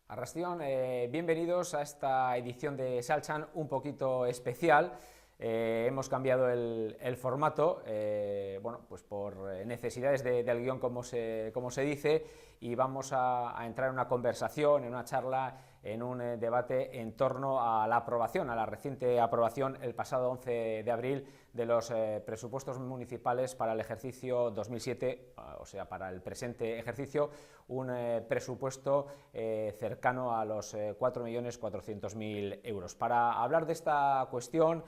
Arrastión, bienvenidos a esta edición de Saltsan un poquito especial. Hemos cambiado el formato, bueno, pues por necesidades del guión, como se dice, y vamos a entrar en una conversación, en una charla, en un debate en torno a la aprobación, a la reciente aprobación el pasado 11 de abril de los presupuestos municipales para el ejercicio 2007, o sea, para el presente ejercicio, un presupuesto cercano a los 4.400.000 euros. Para hablar de esta cuestión,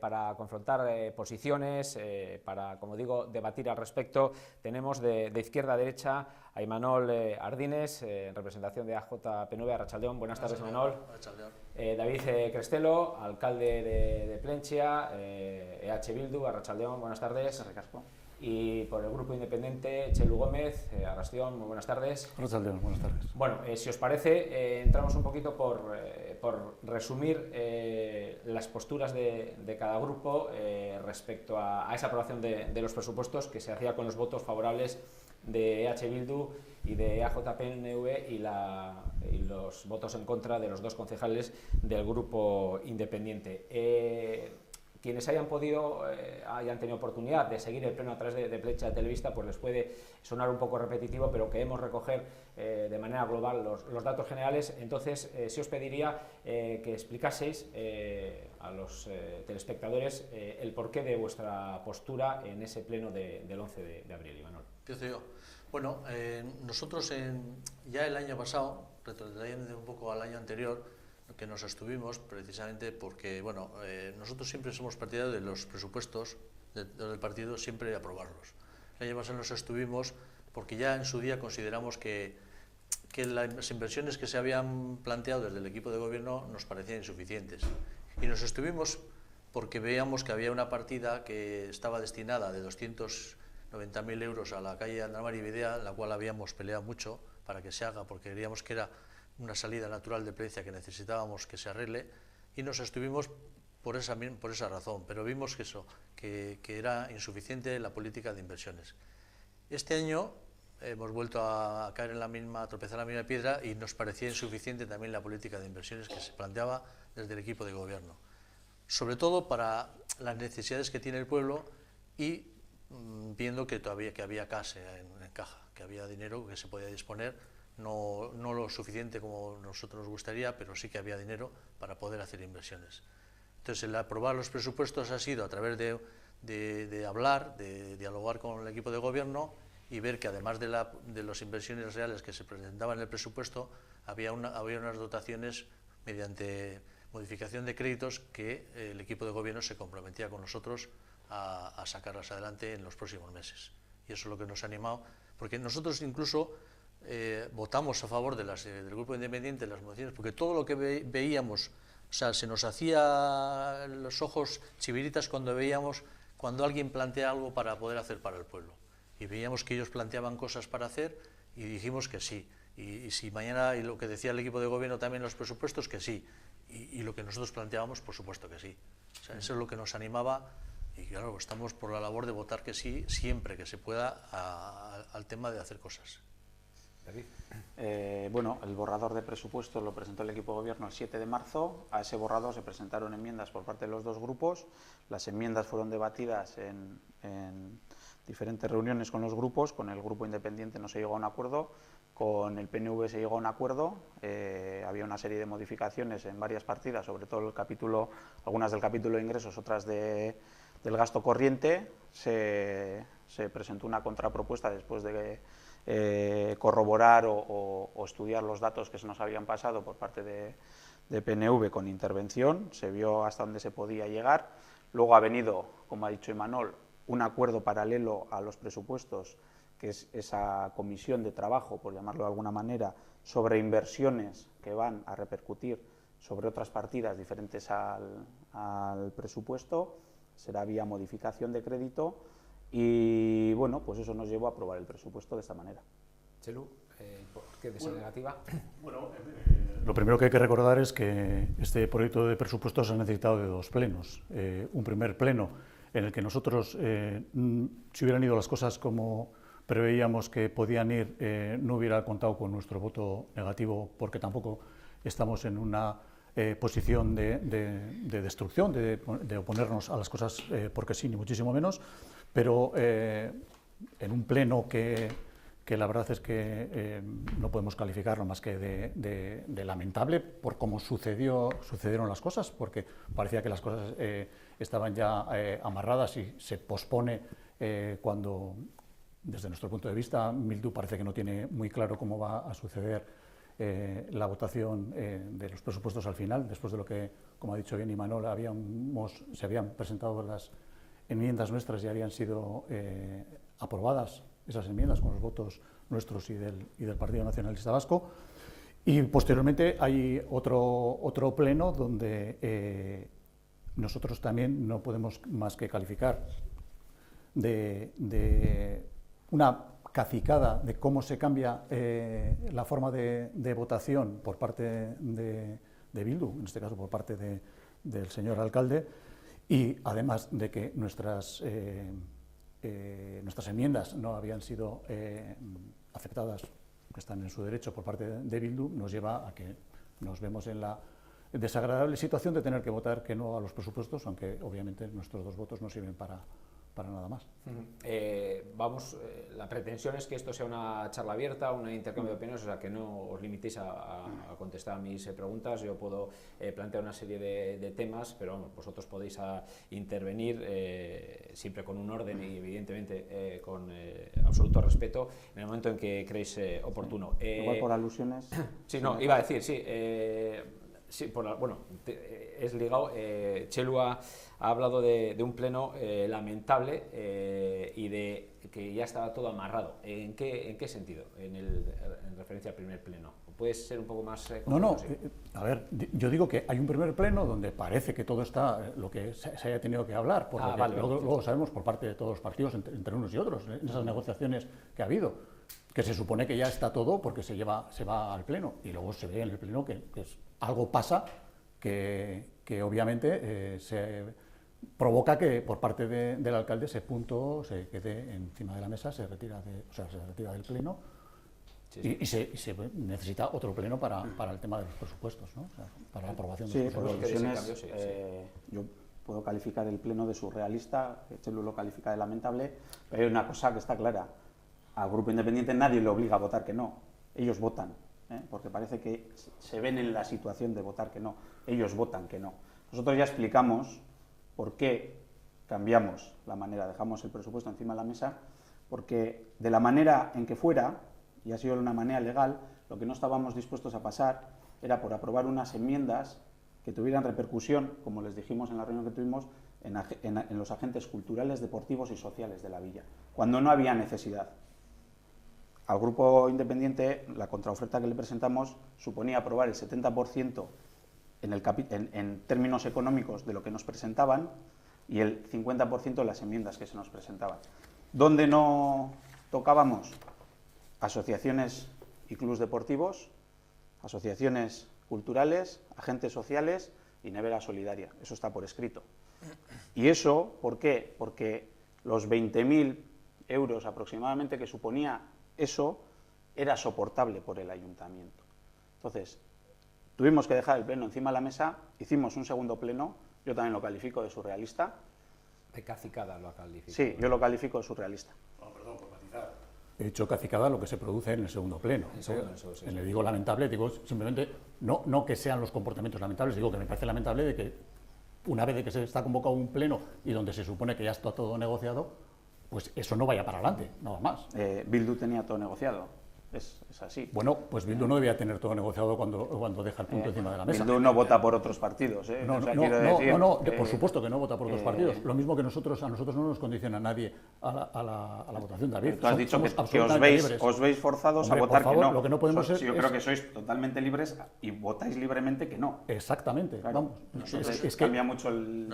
para confrontar posiciones, para, como digo, debatir al respecto, tenemos de izquierda a derecha a Imanol Ardines, en representación de AJPNV. Arratsaldeon, buenas tardes, Imanol. David Crestelo, alcalde de Plentzia, EH Bildu. Arratsaldeon, buenas tardes. Y por el grupo independiente, Txelu Gómez. Arrastión, muy buenas tardes. Arratsaldeon, buenas tardes. Bueno, si os parece, entramos un poquito por resumir las posturas de cada grupo respecto a esa aprobación de los presupuestos, que se hacía con los votos favorables de EH Bildu y de AJPNV y los votos en contra de los dos concejales del grupo independiente. Quienes hayan tenido oportunidad de seguir el pleno a través de Plentzia Televista, pues les puede sonar un poco repetitivo, pero queremos recoger de manera global los datos generales. Entonces, sí os pediría que explicaseis a los telespectadores el porqué de vuestra postura en ese pleno del 11 de abril, Imanol. Empiezo yo. Bueno, nosotros ya el año pasado, retrocediendo un poco al año anterior, que nos abstuvimos precisamente porque, bueno, nosotros siempre somos partidarios de los presupuestos del partido, siempre aprobarlos. El año pasado nos abstuvimos porque ya en su día consideramos que las inversiones que se habían planteado desde el equipo de gobierno nos parecían insuficientes. Y nos abstuvimos porque veíamos que había una partida que estaba destinada de 290.000 euros a la calle Andramar y Videa, la cual habíamos peleado mucho para que se haga, porque creíamos que era una salida natural de Plentzia que necesitábamos que se arregle, y nos abstuvimos por esa razón, pero vimos que era insuficiente la política de inversiones. Este año hemos vuelto a caer en a tropezar en la misma piedra, y nos parecía insuficiente también la política de inversiones que se planteaba desde el equipo de gobierno, sobre todo para las necesidades que tiene el pueblo, y viendo que había cash en caja, que había dinero que se podía disponer. No lo suficiente como nosotros nos gustaría, pero sí que había dinero para poder hacer inversiones. Entonces, el aprobar los presupuestos ha sido a través de hablar, de dialogar con el equipo de gobierno y ver que además de las inversiones reales que se presentaban en el presupuesto, había unas dotaciones mediante modificación de créditos que el equipo de gobierno se comprometía con nosotros a sacarlas adelante en los próximos meses. Y eso es lo que nos ha animado, porque nosotros incluso votamos a favor del grupo independiente las mociones, porque todo lo que veíamos, o sea, se nos hacía los ojos chiviritas cuando alguien plantea algo para poder hacer para el pueblo, y veíamos que ellos planteaban cosas para hacer y dijimos que sí, y si mañana, y lo que decía el equipo de gobierno también los presupuestos, que sí, y lo que nosotros planteábamos, por supuesto que sí. O sea, eso es lo que nos animaba, y claro, estamos por la labor de votar que sí siempre que se pueda al tema de hacer cosas. Bueno, el borrador de presupuestos lo presentó el equipo de gobierno el 7 de marzo. A ese borrador se presentaron enmiendas por parte de los dos grupos. Las enmiendas fueron debatidas en diferentes reuniones con los grupos. Con el grupo independiente no se llegó a un acuerdo, con el PNV se llegó a un acuerdo. Había una serie de modificaciones en varias partidas, sobre todo algunas del capítulo de ingresos, otras del gasto corriente. Se presentó una contrapropuesta después de corroborar o estudiar los datos que se nos habían pasado por parte de PNV con intervención. Se vio hasta dónde se podía llegar. Luego ha venido, como ha dicho Imanol, un acuerdo paralelo a los presupuestos, que es esa comisión de trabajo, por llamarlo de alguna manera, sobre inversiones que van a repercutir sobre otras partidas diferentes al presupuesto. Será vía modificación de crédito. Y bueno, pues eso nos llevó a aprobar el presupuesto de esta manera. Txelu, ¿por Vázquez, de esa negativa. Bueno, lo primero que hay que recordar es que este proyecto de presupuestos ha necesitado de 2 plenos. Un primer pleno en el que nosotros, si hubieran ido las cosas como preveíamos que podían ir, no hubiera contado con nuestro voto negativo, porque tampoco estamos en una posición de destrucción, de oponernos a las cosas porque sí, ni muchísimo menos, pero en un pleno que la verdad es que no podemos calificarlo más que de lamentable por cómo sucedieron las cosas, porque parecía que las cosas estaban ya amarradas y se pospone cuando, desde nuestro punto de vista, Bildu parece que no tiene muy claro cómo va a suceder la votación de los presupuestos al final, después de lo que, como ha dicho bien Imanol, se habían presentado las enmiendas nuestras y habían sido aprobadas esas enmiendas con los votos nuestros y del Partido Nacionalista Vasco. Y posteriormente hay otro pleno donde nosotros también no podemos más que calificar de una cacicada de cómo se cambia la forma de votación por parte de Bildu, en este caso por parte del señor alcalde, y además de que nuestras enmiendas no habían sido aceptadas, que están en su derecho por parte de Bildu, nos lleva a que nos vemos en la desagradable situación de tener que votar que no a los presupuestos, aunque obviamente nuestros 2 votos no sirven para nada más. La pretensión es que esto sea una charla abierta, un intercambio de opiniones, o sea, que no os limitéis a contestar a mis preguntas. Yo puedo plantear una serie de temas, pero vamos, vosotros podéis intervenir siempre con un orden y evidentemente con absoluto respeto en el momento en que creéis oportuno. Igual por alusiones. Sí, no, iba a decir, sí. Sí, es ligado. Txelu ha hablado de un pleno lamentable y de que ya estaba todo amarrado. ¿En qué sentido? En referencia al primer pleno. ¿Puedes ser un poco más No, a ver, yo digo que hay un primer pleno donde parece que todo está lo que se haya tenido que hablar, por lo que luego sabemos por parte de todos los partidos, entre unos y otros, en esas negociaciones que ha habido, que se supone que ya está todo porque se va al pleno, y luego se ve en el pleno que algo pasa que obviamente se provoca que por parte del alcalde ese punto se quede encima de la mesa, se retira del pleno. Sí. Y se necesita otro pleno para el tema de los presupuestos, ¿no? O sea, para la aprobación de los presupuestos. Yo puedo calificar el pleno de surrealista, Txelu lo califica de lamentable, pero hay una cosa que está clara: al Grupo Independiente nadie le obliga a votar que no, ellos votan, porque parece que se ven en la situación de votar que no, ellos votan que no. Nosotros ya explicamos por qué cambiamos la manera, dejamos el presupuesto encima de la mesa, porque de la manera en que fuera, y ha sido una manera legal, lo que no estábamos dispuestos a pasar era por aprobar unas enmiendas que tuvieran repercusión, como les dijimos en la reunión que tuvimos, en los agentes culturales, deportivos y sociales de la villa, cuando no había necesidad. Al Grupo Independiente, la contraoferta que le presentamos suponía aprobar el 70% en términos económicos de lo que nos presentaban y el 50% de las enmiendas que se nos presentaban. ¿Dónde no tocábamos? Asociaciones y clubes deportivos, asociaciones culturales, agentes sociales y nevera solidaria. Eso está por escrito. ¿Y eso por qué? Porque los 20.000 euros aproximadamente que suponía eso era soportable por el ayuntamiento. Entonces, tuvimos que dejar el pleno encima de la mesa, hicimos un segundo pleno, yo también lo califico de surrealista. De cacicada lo ha calificado. Sí, yo lo califico de surrealista. Perdón por matizar. He hecho cacicada lo que se produce en el segundo pleno. Le digo lamentable, digo simplemente, no que sean los comportamientos lamentables, digo que me parece lamentable de que una vez de que se está convocado un pleno y donde se supone que ya está todo negociado, pues eso no vaya para adelante, nada más. Bildu tenía todo negociado, es así. Bueno, pues Bildu no debía tener todo negociado cuando deja el punto encima de la mesa. Bildu no vota por otros partidos, No, por supuesto que no vota por otros partidos. Lo mismo que a nosotros no nos condiciona nadie a la votación, David. Tú has dicho que os veis forzados a votar que no. Lo que no podemos yo creo que sois totalmente libres y votáis libremente que no. Exactamente. Claro. Vamos. Es que cambia mucho el...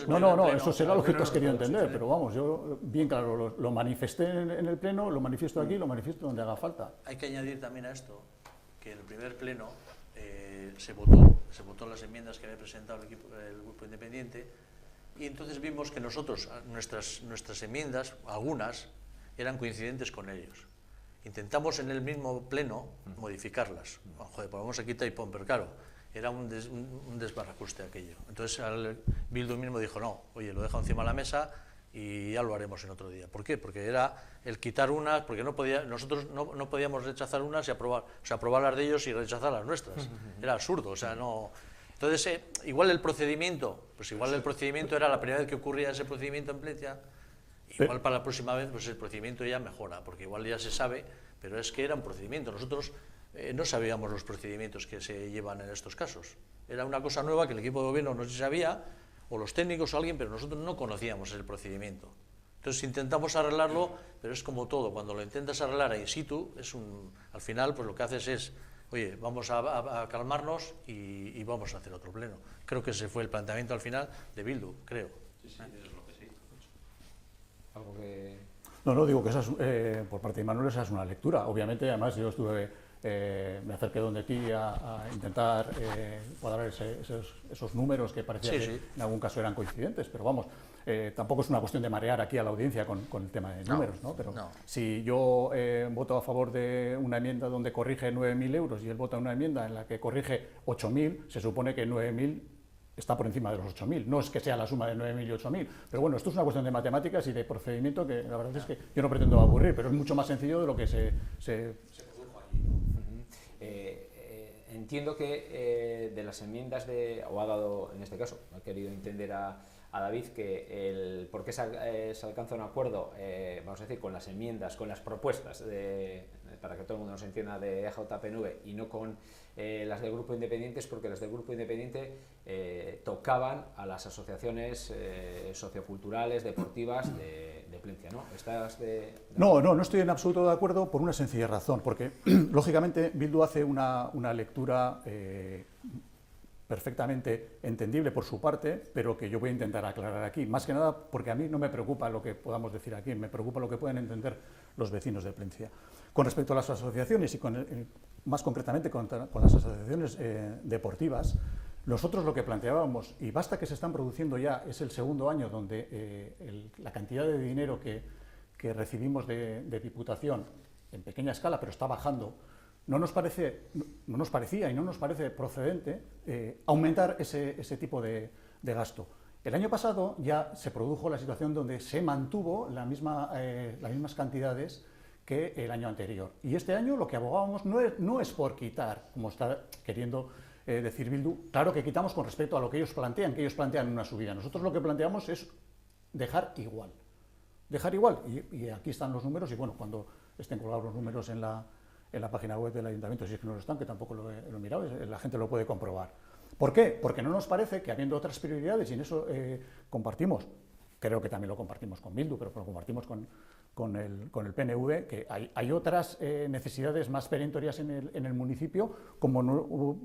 No, eso será lo que tú has querido entender, pero vamos, yo bien claro, lo manifesté en el pleno, lo manifiesto aquí, lo manifiesto donde haga falta. Hay que añadir también a esto que en el primer pleno se votó las enmiendas que había presentado el Grupo Independiente, y entonces vimos que nosotros, nuestras enmiendas, algunas, eran coincidentes con ellos. Intentamos en el mismo pleno modificarlas. Joder, pues vamos a quitar y pon, pero claro, era un desbarajuste aquello. Entonces Bildu mismo dijo, no, oye, lo dejo encima de la mesa y ya lo haremos en otro día. ¿Por qué? Porque era el quitar unas, porque nosotros no podíamos rechazar unas y aprobar las de ellos y rechazar las nuestras. Era absurdo, o sea, no... Entonces, igual el procedimiento era la primera vez que ocurría ese procedimiento en Plencia. Igual para la próxima vez pues el procedimiento ya mejora, porque igual ya se sabe, pero es que era un procedimiento. Nosotros no sabíamos los procedimientos que se llevan en estos casos. Era una cosa nueva que el equipo de gobierno no se sabía, o los técnicos o alguien, pero nosotros no conocíamos el procedimiento. Entonces intentamos arreglarlo, pero es como todo, cuando lo intentas arreglar in situ, al final pues lo que haces es, oye, vamos a calmarnos y vamos a hacer otro pleno. Creo que ese fue el planteamiento al final de Bildu, creo. Sí, es lo que sí. Algo que... No, digo que esa es, por parte de Manuel esa es una lectura. Obviamente, además yo me acerqué donde ti a intentar cuadrar esos números que parecía que en algún caso eran coincidentes, pero vamos, tampoco es una cuestión de marear aquí a la audiencia con el tema de números, ¿no? Pero si yo voto a favor de una enmienda donde corrige 9.000 euros y él vota una enmienda en la que corrige 8.000, se supone que 9.000 está por encima de los 8.000, no es que sea la suma de 9.000 y 8.000, pero bueno, esto es una cuestión de matemáticas y de procedimiento que la verdad es que yo no pretendo aburrir, pero es mucho más sencillo de lo que se produjo allí. Entiendo que de las enmiendas o ha dado, en este caso, ha querido entender a David que por qué se alcanza un acuerdo, vamos a decir, con las enmiendas, con las propuestas, para que todo el mundo nos entienda, de EJPNV y no con las del Grupo Independiente, es porque las del Grupo Independiente tocaban a las asociaciones socioculturales, deportivas de Plencia, ¿no? No estoy en absoluto de acuerdo por una sencilla razón, porque lógicamente Bildu hace una lectura perfectamente entendible por su parte, pero que yo voy a intentar aclarar aquí, más que nada porque a mí no me preocupa lo que podamos decir aquí, me preocupa lo que pueden entender los vecinos de Plencia. Con respecto a las asociaciones y más concretamente con las asociaciones deportivas, nosotros lo que planteábamos, y basta que se están produciendo ya, es el segundo año donde la cantidad de dinero que recibimos de Diputación, en pequeña escala, pero está bajando, no nos parecía y no nos parece procedente aumentar ese tipo de gasto. El año pasado ya se produjo la situación donde se mantuvo las mismas cantidades que el año anterior. Y este año lo que abogábamos no es por quitar, como está queriendo decir Bildu. Claro que quitamos con respecto a lo que ellos plantean una subida. Nosotros lo que planteamos es dejar igual. Y aquí están los números, y bueno, cuando estén colgados los números en la página web del Ayuntamiento, si es que no lo están, que tampoco lo he mirado, la gente lo puede comprobar. ¿Por qué? Porque no nos parece que, habiendo otras prioridades, y en eso compartimos, creo que también lo compartimos con Bildu, pero lo compartimos con el PNV, que hay otras necesidades más perentorias en el municipio, como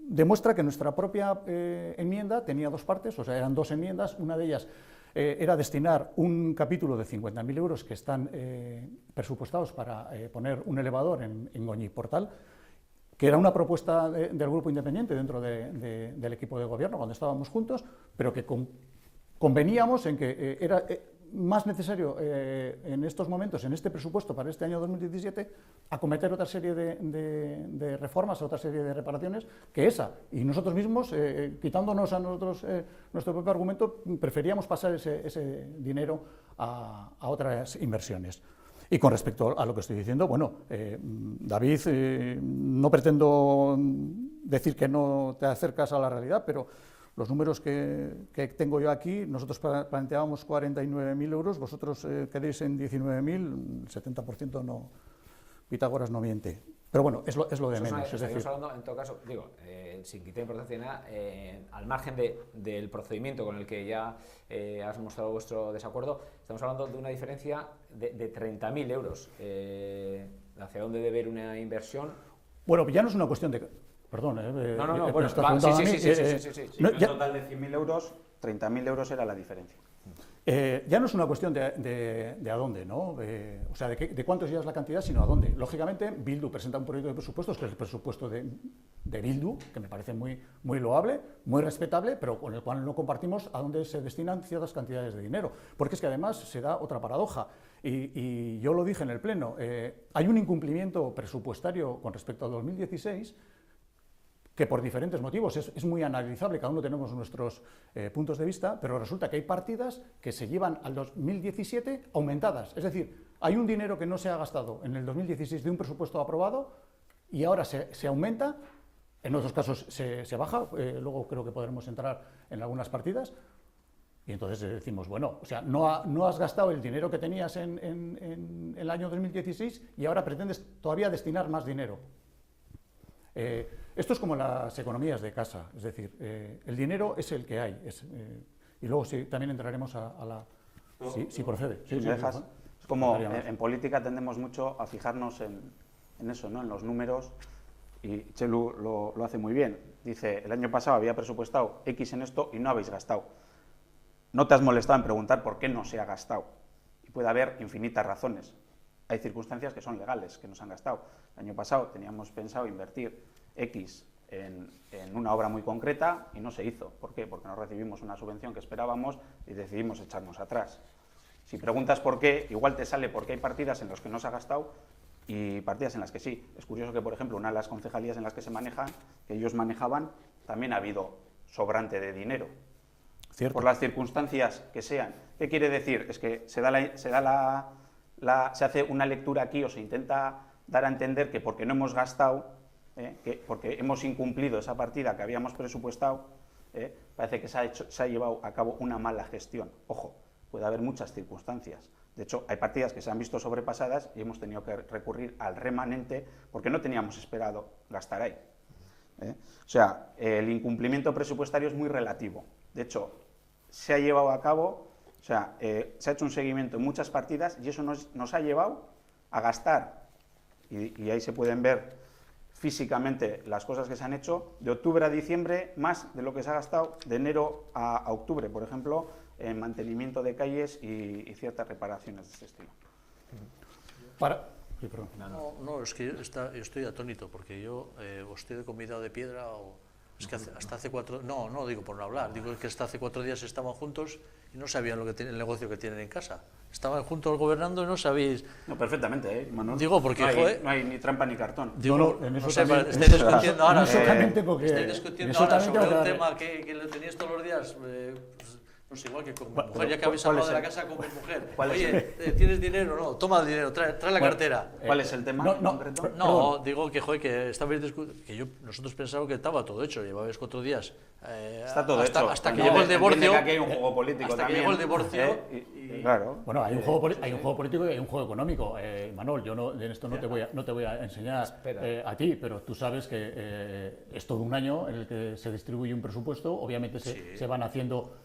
demuestra que nuestra propia enmienda tenía dos partes, o sea, eran dos enmiendas. Una de ellas era destinar un capítulo de 50.000 euros que están presupuestados para poner un elevador en Goñi Portal, que era una propuesta del Grupo Independiente dentro del equipo de gobierno cuando estábamos juntos, pero que conveníamos en que era más necesario en estos momentos, en este presupuesto para este año 2017, acometer otra serie de reformas, otra serie de reparaciones que esa. Y nosotros mismos, quitándonos a nosotros nuestro propio argumento, preferíamos pasar ese dinero a otras inversiones. Y con respecto a lo que estoy diciendo, bueno, David, no pretendo decir que no te acercas a la realidad, pero los números que tengo yo aquí, nosotros planteábamos 49.000 euros, vosotros queréis en 19.000, 70% no, Pitágoras no miente. Pero bueno, es lo de menos. Es decir, hablando, en todo caso, digo, sin quitar importancia nada, al margen del procedimiento con el que ya has mostrado vuestro desacuerdo, estamos hablando de una diferencia de 30.000 euros. ¿Hacia dónde debe ir una inversión? Bueno, ya no es una cuestión de... Perdón, bueno, sí. En un total de 100.000 euros, 30.000 euros era la diferencia. Ya no es una cuestión de a dónde, ¿no? O sea, de cuántos ya es la cantidad, sino a dónde. Lógicamente, Bildu presenta un proyecto de presupuestos, que es el presupuesto de Bildu, que me parece muy loable, muy respetable, pero con el cual no compartimos a dónde se destinan ciertas cantidades de dinero. Porque es que además se da otra paradoja, y yo lo dije en el Pleno, hay un incumplimiento presupuestario con respecto al 2016, que por diferentes motivos es muy analizable, cada uno tenemos nuestros puntos de vista, pero resulta que hay partidas que se llevan al 2017 aumentadas. Es decir, hay un dinero que no se ha gastado en el 2016 de un presupuesto aprobado y ahora se aumenta, en otros casos se baja, luego creo que podremos entrar en algunas partidas, y entonces decimos, bueno, o sea, no has gastado el dinero que tenías en el año 2016 y ahora pretendes todavía destinar más dinero. Esto es como las economías de casa, es decir, el dinero es el que hay, y luego sí, también entraremos a la... Si procede. Sí, me dejas. Es como en política tendemos mucho a fijarnos en eso, ¿no? En los números, y Txelu lo hace muy bien. Dice, el año pasado había presupuestado X en esto y no habéis gastado. No te has molestado en preguntar por qué no se ha gastado. Y puede haber infinitas razones. Hay circunstancias que son legales, que no se han gastado. El año pasado teníamos pensado invertir X en una obra muy concreta y no se hizo. ¿Por qué? Porque no recibimos una subvención que esperábamos y decidimos echarnos atrás. Si preguntas por qué, igual te sale porque hay partidas en las que no se ha gastado y partidas en las que sí. Es curioso que, por ejemplo, una de las concejalías en las que se manejan, que ellos manejaban, también ha habido sobrante de dinero. Cierto. Por las circunstancias que sean. ¿Qué quiere decir? Es que se hace una lectura aquí o se intenta dar a entender que porque no hemos gastado, porque hemos incumplido esa partida que habíamos presupuestado, parece que se ha llevado a cabo una mala gestión. Ojo, puede haber muchas circunstancias. De hecho, hay partidas que se han visto sobrepasadas y hemos tenido que recurrir al remanente porque no teníamos esperado gastar ahí. O sea, el incumplimiento presupuestario es muy relativo. De hecho, se ha llevado a cabo, o sea, se ha hecho un seguimiento en muchas partidas y eso nos ha llevado a gastar, y ahí se pueden ver físicamente las cosas que se han hecho, de octubre a diciembre, más de lo que se ha gastado de enero a octubre, por ejemplo, en mantenimiento de calles y ciertas reparaciones de este estilo. No, es que yo estoy atónito, porque yo o estoy de comida de piedra o... Es que hasta hace 4... No digo por no hablar, digo que hasta hace 4 días estaban juntos y no sabían el negocio que tienen en casa. Estaban juntos gobernando y no sabéis... No, perfectamente, Manuel. Digo, porque... No hay ni trampa ni cartón. Digo, en eso no sé, también, estáis discutiendo ahora... Estáis discutiendo ahora sobre un tema que lo tenéis todos los días... No sé, igual que con mi mujer, ya que habéis hablado de la casa con mi mujer. Oye, ¿tienes dinero? No, toma el dinero, trae la cartera. ¿Cuál es el tema concreto? No, digo que, joder, que nosotros pensábamos que estaba todo hecho, llevabais 4 días. Está todo hecho. Hasta que llegó el divorcio. Que aquí hay un juego político hasta también. Que llegó el divorcio. Claro. Bueno, hay un juego político y hay un juego económico. Manuel, yo en esto no te voy a enseñar a ti, pero tú sabes que es todo un año en el que se distribuye un presupuesto. Obviamente se van haciendo...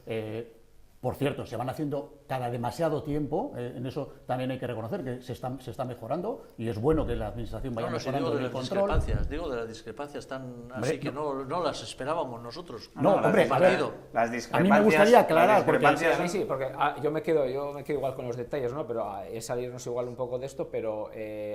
Por cierto, se van haciendo cada demasiado tiempo, en eso también hay que reconocer que se está mejorando y es bueno que la Administración vaya mejorando el control. Digo de las discrepancias tan así que no las esperábamos nosotros. No, hombre, a ver, las discrepancias, a mí me gustaría aclarar, porque yo me quedo igual con los detalles, ¿no? Pero es salirnos igual un poco de esto, pero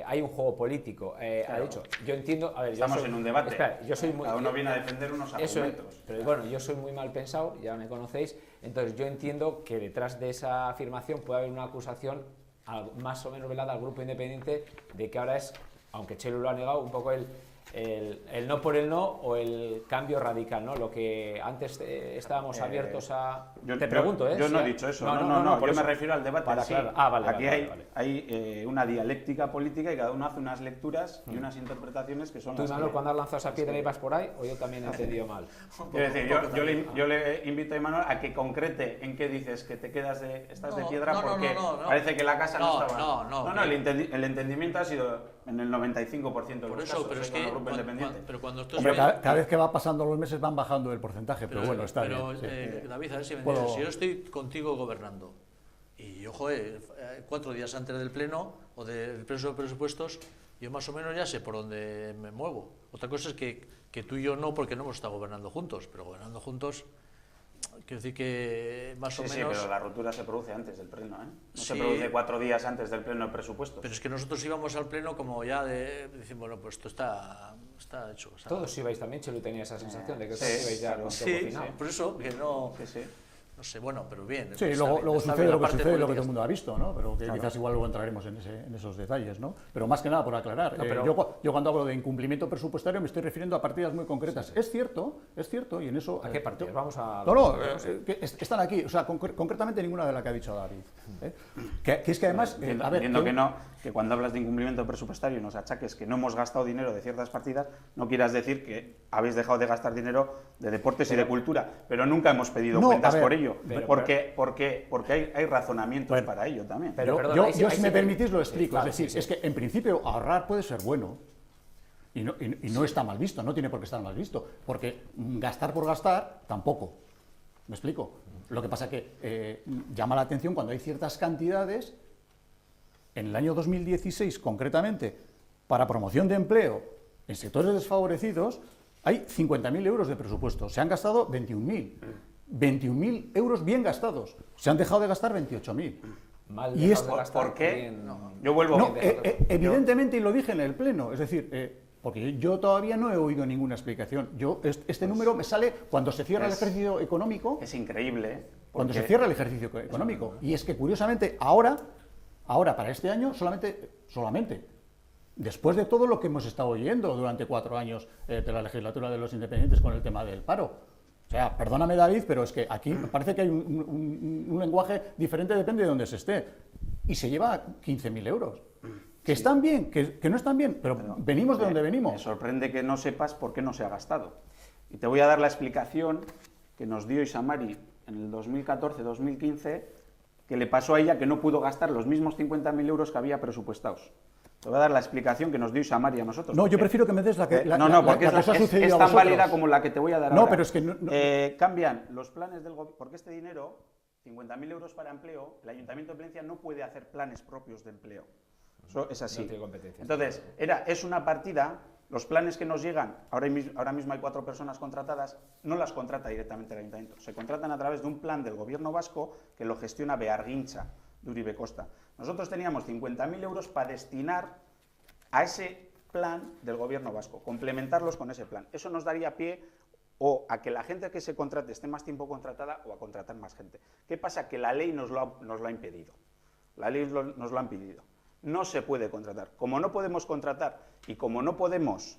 hay un juego político. Ha dicho, yo entiendo... A ver, estamos en un debate, espera, cada uno viene a defender unos argumentos. Pero bueno, yo soy muy mal pensado, ya me conocéis, entonces yo entiendo que detrás de esa afirmación puede haber una acusación más o menos velada al grupo independiente de que ahora es, aunque Txelu lo ha negado, un poco el no por el no o el cambio radical, ¿no? Lo que antes estábamos abiertos a... Te pregunto, ¿eh? Yo no he dicho eso, no, yo me refiero al debate. Aquí hay una dialéctica política y cada uno hace unas lecturas y unas interpretaciones que son ¿Tú, las Manuel, que... cuando has lanzado esa piedra ibas por ahí o yo también he entendido mal? Quiero decir, yo le invito a Imanol a que concrete en qué dices que te quedas estás de piedra porque parece que la casa no estaba... No, el entendimiento ha sido en el 95% de los casos, pero es que Hombre, cada vez que va pasando los meses van bajando el porcentaje, pero bueno, está bien. David, a ver si me entiendes. Si yo estoy contigo gobernando y yo, 4 días antes del pleno o del pleno de presupuestos, yo más o menos ya sé por dónde me muevo. Otra cosa es que tú y yo no, porque no hemos estado gobernando juntos, pero gobernando juntos quiero decir que más o menos... Sí, pero la rotura se produce antes del pleno, ¿eh? No Sí. se produce 4 días antes del pleno de presupuestos. Pero es que nosotros íbamos al pleno como ya decir, bueno, pues esto está hecho. ¿sabes? Todos ibais también, Chelu tenía esa sensación de que Sí, todos ibais ya claro. con todo Sí, cocinado. por eso que no... Sí, sí. No sé, bueno, pero bien. Sí, está luego bien, está sucede bien, lo la que parte sucede, lo que todo política el mundo ha visto, ¿no? Pero que quizás igual luego entraremos en esos detalles, ¿no? Pero más que nada por aclarar, No, pero- yo cuando hablo de incumplimiento presupuestario me estoy refiriendo a partidas muy concretas. Sí. Es cierto, y en eso... ¿A qué partidas? Vamos a... No, que están aquí, o sea, concretamente ninguna de la que ha dicho David. Que es que además... Entiendo que no, que cuando hablas de incumplimiento presupuestario y nos achaques que no hemos gastado dinero de ciertas partidas, no quieras decir que habéis dejado de gastar dinero de deportes y de cultura, pero nunca hemos pedido cuentas por ello, porque hay razonamientos para ello también. Pero, perdón, yo ahí si me permitís, lo explico. claro, es decir, sí. es que en principio ahorrar puede ser bueno y no está mal visto, no tiene por qué estar mal visto, porque gastar por gastar tampoco. ¿Me explico? Lo que pasa que llama la atención cuando hay ciertas cantidades. En el año 2016, concretamente, para promoción de empleo en sectores desfavorecidos, hay 50.000 euros de presupuesto. Se han gastado 21.000. 21.000 euros bien gastados. Se han dejado de gastar 28.000. Mal Y dejado es- de gastar, ¿Por qué? bien- Yo vuelvo No, a... evidentemente, y lo dije en el Pleno, es decir, porque yo todavía no he oído ninguna explicación. Este número me sale cuando se cierra el ejercicio económico, Es increíble, ¿eh? cuando se Porque- cierra el ejercicio económico. Y es que, curiosamente, ahora para este año, solamente, después de todo lo que hemos estado oyendo durante 4 años de la legislatura de los independientes con el tema del paro. O sea, perdóname, David, pero es que aquí me parece que hay un lenguaje diferente, depende de dónde se esté. Y se lleva 15.000 euros. Que están bien, que no están bien, pero venimos de donde Me venimos. sorprende que no sepas por qué no se ha gastado. Y te voy a dar la explicación que nos dio Isamari en el 2014-2015, que le pasó a ella que no pudo gastar los mismos 50.000 euros que había presupuestados. Te voy a dar la explicación que nos dio Isamari a nosotros. No, yo porque- prefiero que me des la que porque la que os ha es sucedido a tan vosotros. válida como la que te voy a dar No, ahora. pero es que no- cambian los planes del gobierno, porque este dinero, 50.000 euros para empleo, el Ayuntamiento de Palencia no puede hacer planes propios de empleo. Eso es así. No tiene competencias. Entonces, es una partida, los planes que nos llegan, ahora mismo hay 4 personas contratadas, no las contrata directamente el Ayuntamiento, se contratan a través de un plan del Gobierno vasco que lo gestiona Bearguincha, de Uribe Costa. Nosotros teníamos 50.000 euros para destinar a ese plan del Gobierno vasco, complementarlos con ese plan. Eso nos daría pie o a que la gente que se contrate esté más tiempo contratada o a contratar más gente. ¿Qué pasa? Que la ley nos lo ha impedido. La ley nos lo ha impedido. No se puede contratar. Como no podemos contratar y como no podemos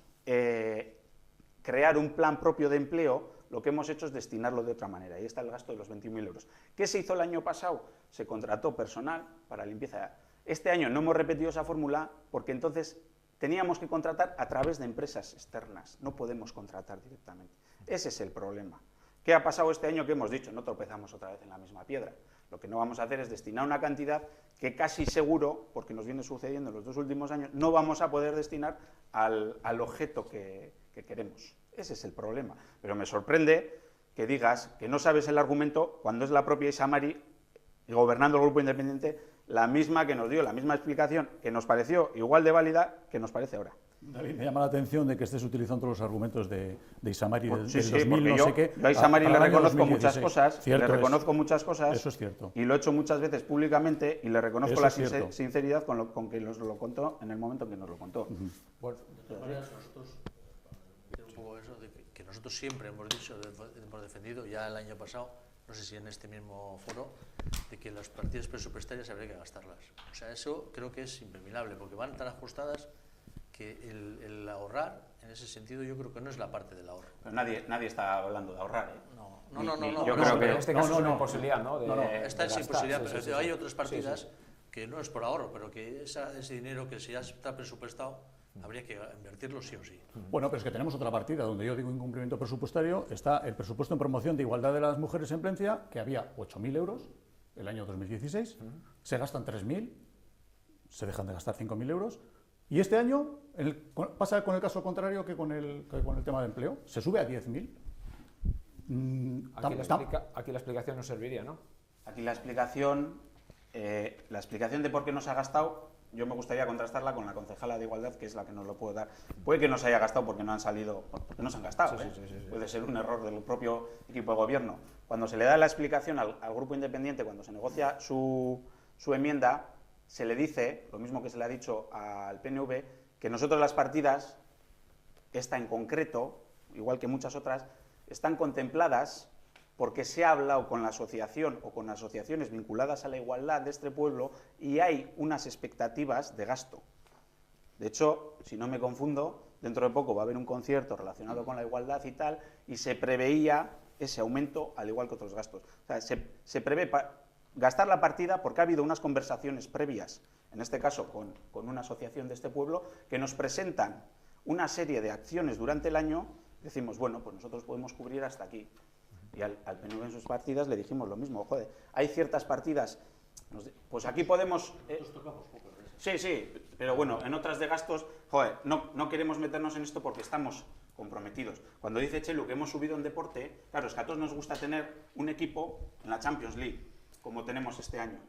crear un plan propio de empleo, lo que hemos hecho es destinarlo de otra manera. Ahí está el gasto de los 21.000 euros. ¿Qué se hizo el año pasado? Se contrató personal para limpieza. Este año no hemos repetido esa fórmula porque entonces teníamos que contratar a través de empresas externas. No podemos contratar directamente. Ese es el problema. ¿Qué ha pasado este año? Que hemos dicho, no tropezamos otra vez en la misma piedra. Lo que no vamos a hacer es destinar una cantidad que casi seguro, porque nos viene sucediendo en los 2 últimos años, no vamos a poder destinar al objeto que queremos. Ese es el problema. Pero me sorprende que digas que no sabes el argumento cuando es la propia Isamari, gobernando el Grupo Independiente, la misma que nos dio, la misma explicación que nos pareció igual de válida que nos parece ahora. David, me llama la atención de que estés utilizando los argumentos de Isamari del Sí, 2000, porque no yo, sé qué. yo a Isamari para le el año reconozco 2016. muchas cosas, Cierto le es. reconozco muchas cosas. Eso es cierto. Y lo he hecho muchas veces públicamente y le reconozco Eso la es cierto. sinceridad con que nos lo contó en el momento en que nos lo contó. Bueno, De todas maneras, nosotros, un poco eso, de que nosotros siempre hemos dicho, hemos defendido ya el año pasado, no sé si en este mismo foro, de que las partidas presupuestarias habría que gastarlas. O sea, eso creo que es impepinable, porque van tan ajustadas que el ahorrar, en ese sentido, yo creo que no es la parte del ahorro. Pero nadie está hablando de ahorrar, ¿eh? No. Yo creo pero en que este caso no, es una no. imposibilidad, ¿no? Esta es gastar, imposibilidad, sí, pero sí, sí, hay sí. otras partidas Sí, sí. que no es por ahorro, pero que ese dinero que si ya está presupuestado, habría que invertirlo sí o sí. Bueno, pero es que tenemos otra partida donde yo digo incumplimiento presupuestario. Está el presupuesto en promoción de igualdad de las mujeres en Palencia, que había 8.000 euros el año 2016, se gastan 3.000, se dejan de gastar 5.000 euros, y este año pasa con el caso contrario que con el tema de empleo, se sube a 10.000. Aquí la explicación nos serviría, ¿no? aquí la explicación de por qué no se ha gastado, yo me gustaría contrastarla con la concejala de Igualdad, que es la que nos lo puede dar. Puede que no se haya gastado porque no han salido, porque no se han gastado. Sí. Puede ser un error del propio equipo de gobierno. cuando se le da la explicación al grupo independiente, cuando se negocia su enmienda, se le dice, lo mismo que se le ha dicho al PNV, que nosotros las partidas, esta en concreto, igual que muchas otras, están contempladas porque se ha hablado con la asociación o con asociaciones vinculadas a la igualdad de este pueblo y hay unas expectativas de gasto. De hecho, si no me confundo, dentro de poco va a haber un concierto relacionado con la igualdad y tal, y se preveía ese aumento al igual que otros gastos. O sea, se prevé gastar la partida porque ha habido unas conversaciones previas, en este caso con una asociación de este pueblo, que nos presentan una serie de acciones durante el año. Decimos, bueno, pues nosotros podemos cubrir hasta aquí. Y al PNV en sus partidas le dijimos lo mismo, joder, hay ciertas partidas, pues aquí podemos... Sí, sí, pero bueno, en otras de gastos, joder, no queremos meternos en esto porque estamos comprometidos. Cuando dice Chelu que hemos subido en deporte, claro, es que a todos nos gusta tener un equipo en la Champions League, como tenemos este año.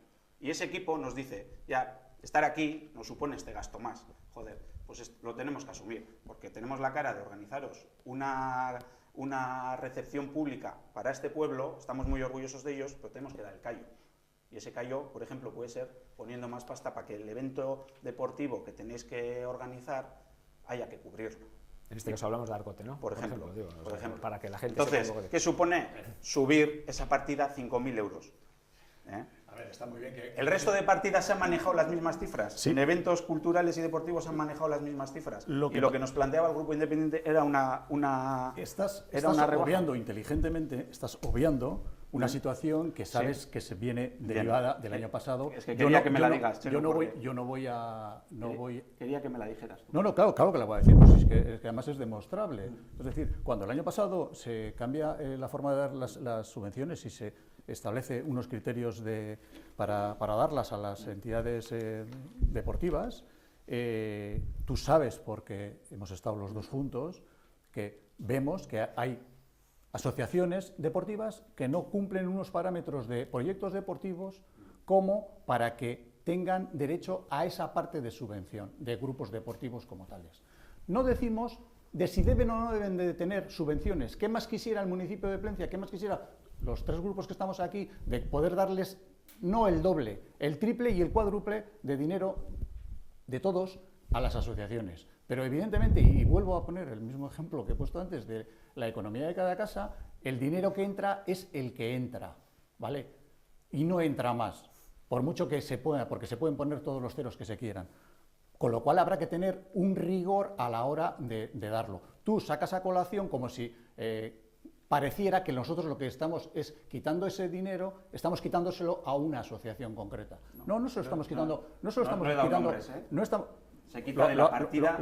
Y ese equipo nos dice, ya, estar aquí nos supone este gasto más. Joder, pues lo tenemos que asumir, porque tenemos la cara de organizaros una recepción pública para este pueblo, estamos muy orgullosos de ellos, pero tenemos que dar el callo. Y ese callo, por ejemplo, puede ser poniendo más pasta para que el evento deportivo que tenéis que organizar haya que cubrirlo. En este caso hablamos de Argote, ¿no? Por ejemplo. Para que la gente Entonces, sepa un poco ¿qué supone subir esa partida a 5.000 euros? A ver, está muy bien que... ¿El resto de partidas se han manejado las mismas cifras? Sí. En eventos culturales y deportivos se han manejado las mismas cifras. Lo y lo que nos planteaba el grupo independiente era una Estás rebaja. obviando inteligentemente, estás obviando una situación que sabes que se viene derivada del año pasado. Es que quería que me la digas. Yo no voy a... Quería que me la dijeras tú. No, claro que la voy a decir, pues es que además es demostrable. Es decir, cuando el año pasado se cambia la forma de dar las subvenciones y se establece unos criterios para darlas a las entidades deportivas, tú sabes, porque hemos estado los dos juntos, que vemos que hay asociaciones deportivas que no cumplen unos parámetros de proyectos deportivos como para que tengan derecho a esa parte de subvención de grupos deportivos como tales. No decimos de si deben o no deben de tener subvenciones. ¿Qué más quisiera el municipio de Plencia? ¿Qué más quisiera los tres grupos que estamos aquí de poder darles no el doble, el triple y el cuádruple de dinero de todos a las asociaciones? Pero evidentemente, y vuelvo a poner el mismo ejemplo que he puesto antes de la economía de cada casa, el dinero que entra es el que entra, ¿vale? Y no entra más, por mucho que se pueda, porque se pueden poner todos los ceros que se quieran. Con lo cual habrá que tener un rigor a la hora de darlo. Tú sacas a colación como si pareciera que nosotros lo que estamos es quitando ese dinero, estamos quitándoselo a una asociación concreta. No se lo estamos quitando, no se lo estamos quitando, no estamos... Se quita de la partida.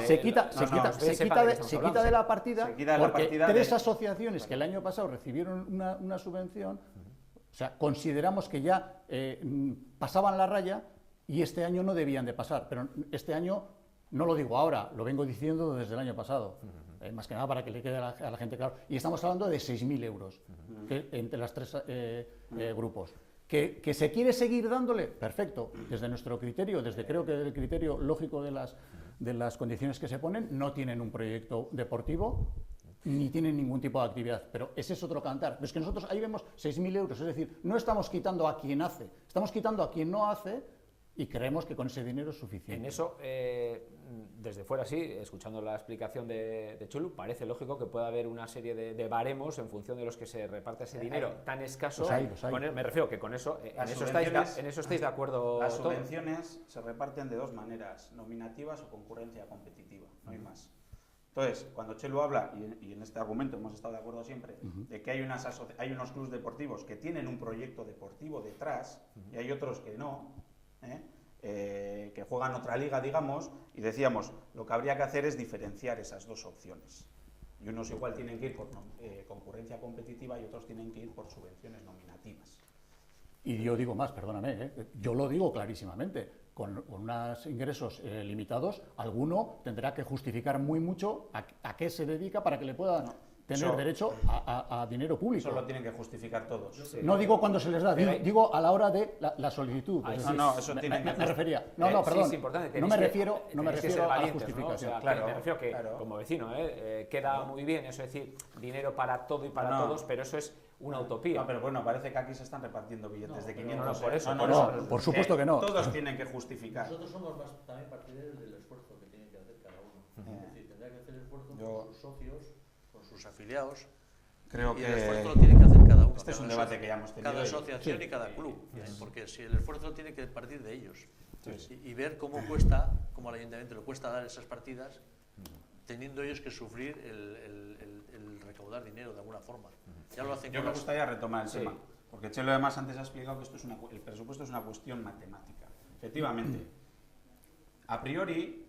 Se quita de la partida porque tres asociaciones que el año pasado recibieron una subvención, o sea, consideramos que ya pasaban la raya y este año no debían de pasar. Pero este año, no lo digo ahora, lo vengo diciendo desde el año pasado. Más que nada para que le quede a la gente claro. Y estamos hablando de 6.000 euros entre los tres grupos. ¿Que se quiere seguir dándole? Perfecto. Desde nuestro criterio, creo que el criterio lógico de las condiciones que se ponen, no tienen un proyecto deportivo ni tienen ningún tipo de actividad. Pero ese es otro cantar. Pero es que nosotros ahí vemos 6.000 euros. Es decir, no estamos quitando a quien hace, estamos quitando a quien no hace y creemos que con ese dinero es suficiente. En eso, desde fuera sí, escuchando la explicación de Chelu, parece lógico que pueda haber una serie de baremos en función de los que se reparte ese dinero tan escaso. Los hay. Me refiero que con eso, en eso estáis de acuerdo. Las subvenciones se reparten de dos maneras, nominativas o concurrencia competitiva, no hay más. Entonces, cuando Chelu habla, y en este argumento hemos estado de acuerdo siempre, de que hay unos clubes deportivos que tienen un proyecto deportivo detrás y hay otros que no, que juegan otra liga, digamos, y decíamos, lo que habría que hacer es diferenciar esas dos opciones. Y unos igual tienen que ir por concurrencia competitiva y otros tienen que ir por subvenciones nominativas. Y yo digo más, perdóname, yo lo digo clarísimamente. Con unos ingresos limitados, alguno tendrá que justificar muy mucho a qué se dedica para que le puedan tener derecho a dinero público. Eso lo tienen que justificar todos. Sí. No digo cuando se les da, digo a la hora de la solicitud. Es decir, eso tiene que me refería. No, Sí, perdón. es importante. No me refiero tenéis que ser a la valientes, ¿no? justificación. O sea, Claro, me refiero que, claro. como vecino, queda muy bien eso, es decir, dinero para todo y para todos, pero eso es una utopía. No, pero bueno, parece que aquí se están repartiendo billetes de 500. por eso, No, por supuesto que no. Todos tienen que justificar. Nosotros somos más también partidarios del esfuerzo que tiene que hacer cada uno. Es decir, tendrá que hacer esfuerzo con sus socios, con sus afiliados. Creo Y que el esfuerzo lo tiene que hacer cada uno. este es un cada debate que ya hemos tenido. Cada y- asociación y cada club. Porque si el esfuerzo tiene que partir de ellos. Sí. Y ver cómo cuesta, cómo al ayuntamiento le cuesta dar esas partidas, teniendo ellos que sufrir el recaudar dinero de alguna forma. Ya lo hacen Yo con me las- gustaría retomar el Sí. tema, porque Chelo además antes ha explicado que el presupuesto es una cuestión matemática. Efectivamente, a priori,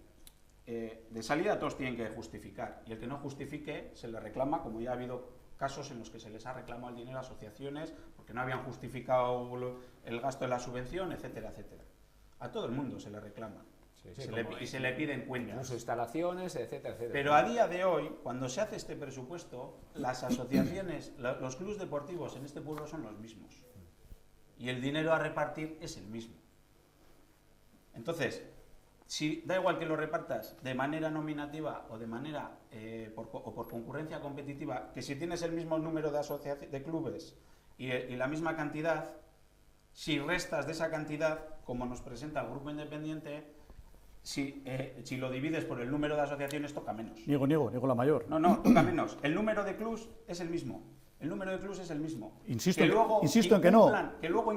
de salida todos tienen que justificar, y el que no justifique se le reclama, como ya ha habido casos en los que se les ha reclamado el dinero a asociaciones porque no habían justificado el gasto de la subvención, etcétera, etcétera. A todo el mundo se le reclama. Sí, Y se le piden cuentas. Incluso instalaciones, etcétera, etcétera. Pero a día de hoy, cuando se hace este presupuesto, las asociaciones, los clubes deportivos en este pueblo son los mismos. Y el dinero a repartir es el mismo. Entonces, si da igual que lo repartas de manera nominativa o de manera por concurrencia competitiva, que si tienes el mismo número de clubes y la misma cantidad, si restas de esa cantidad, como nos presenta el grupo independiente, si lo divides por el número de asociaciones, toca menos. Niego la mayor. No, toca menos. El número de clubs es el mismo. El número de clubs es el mismo. Insisto, Que luego insisto en que no.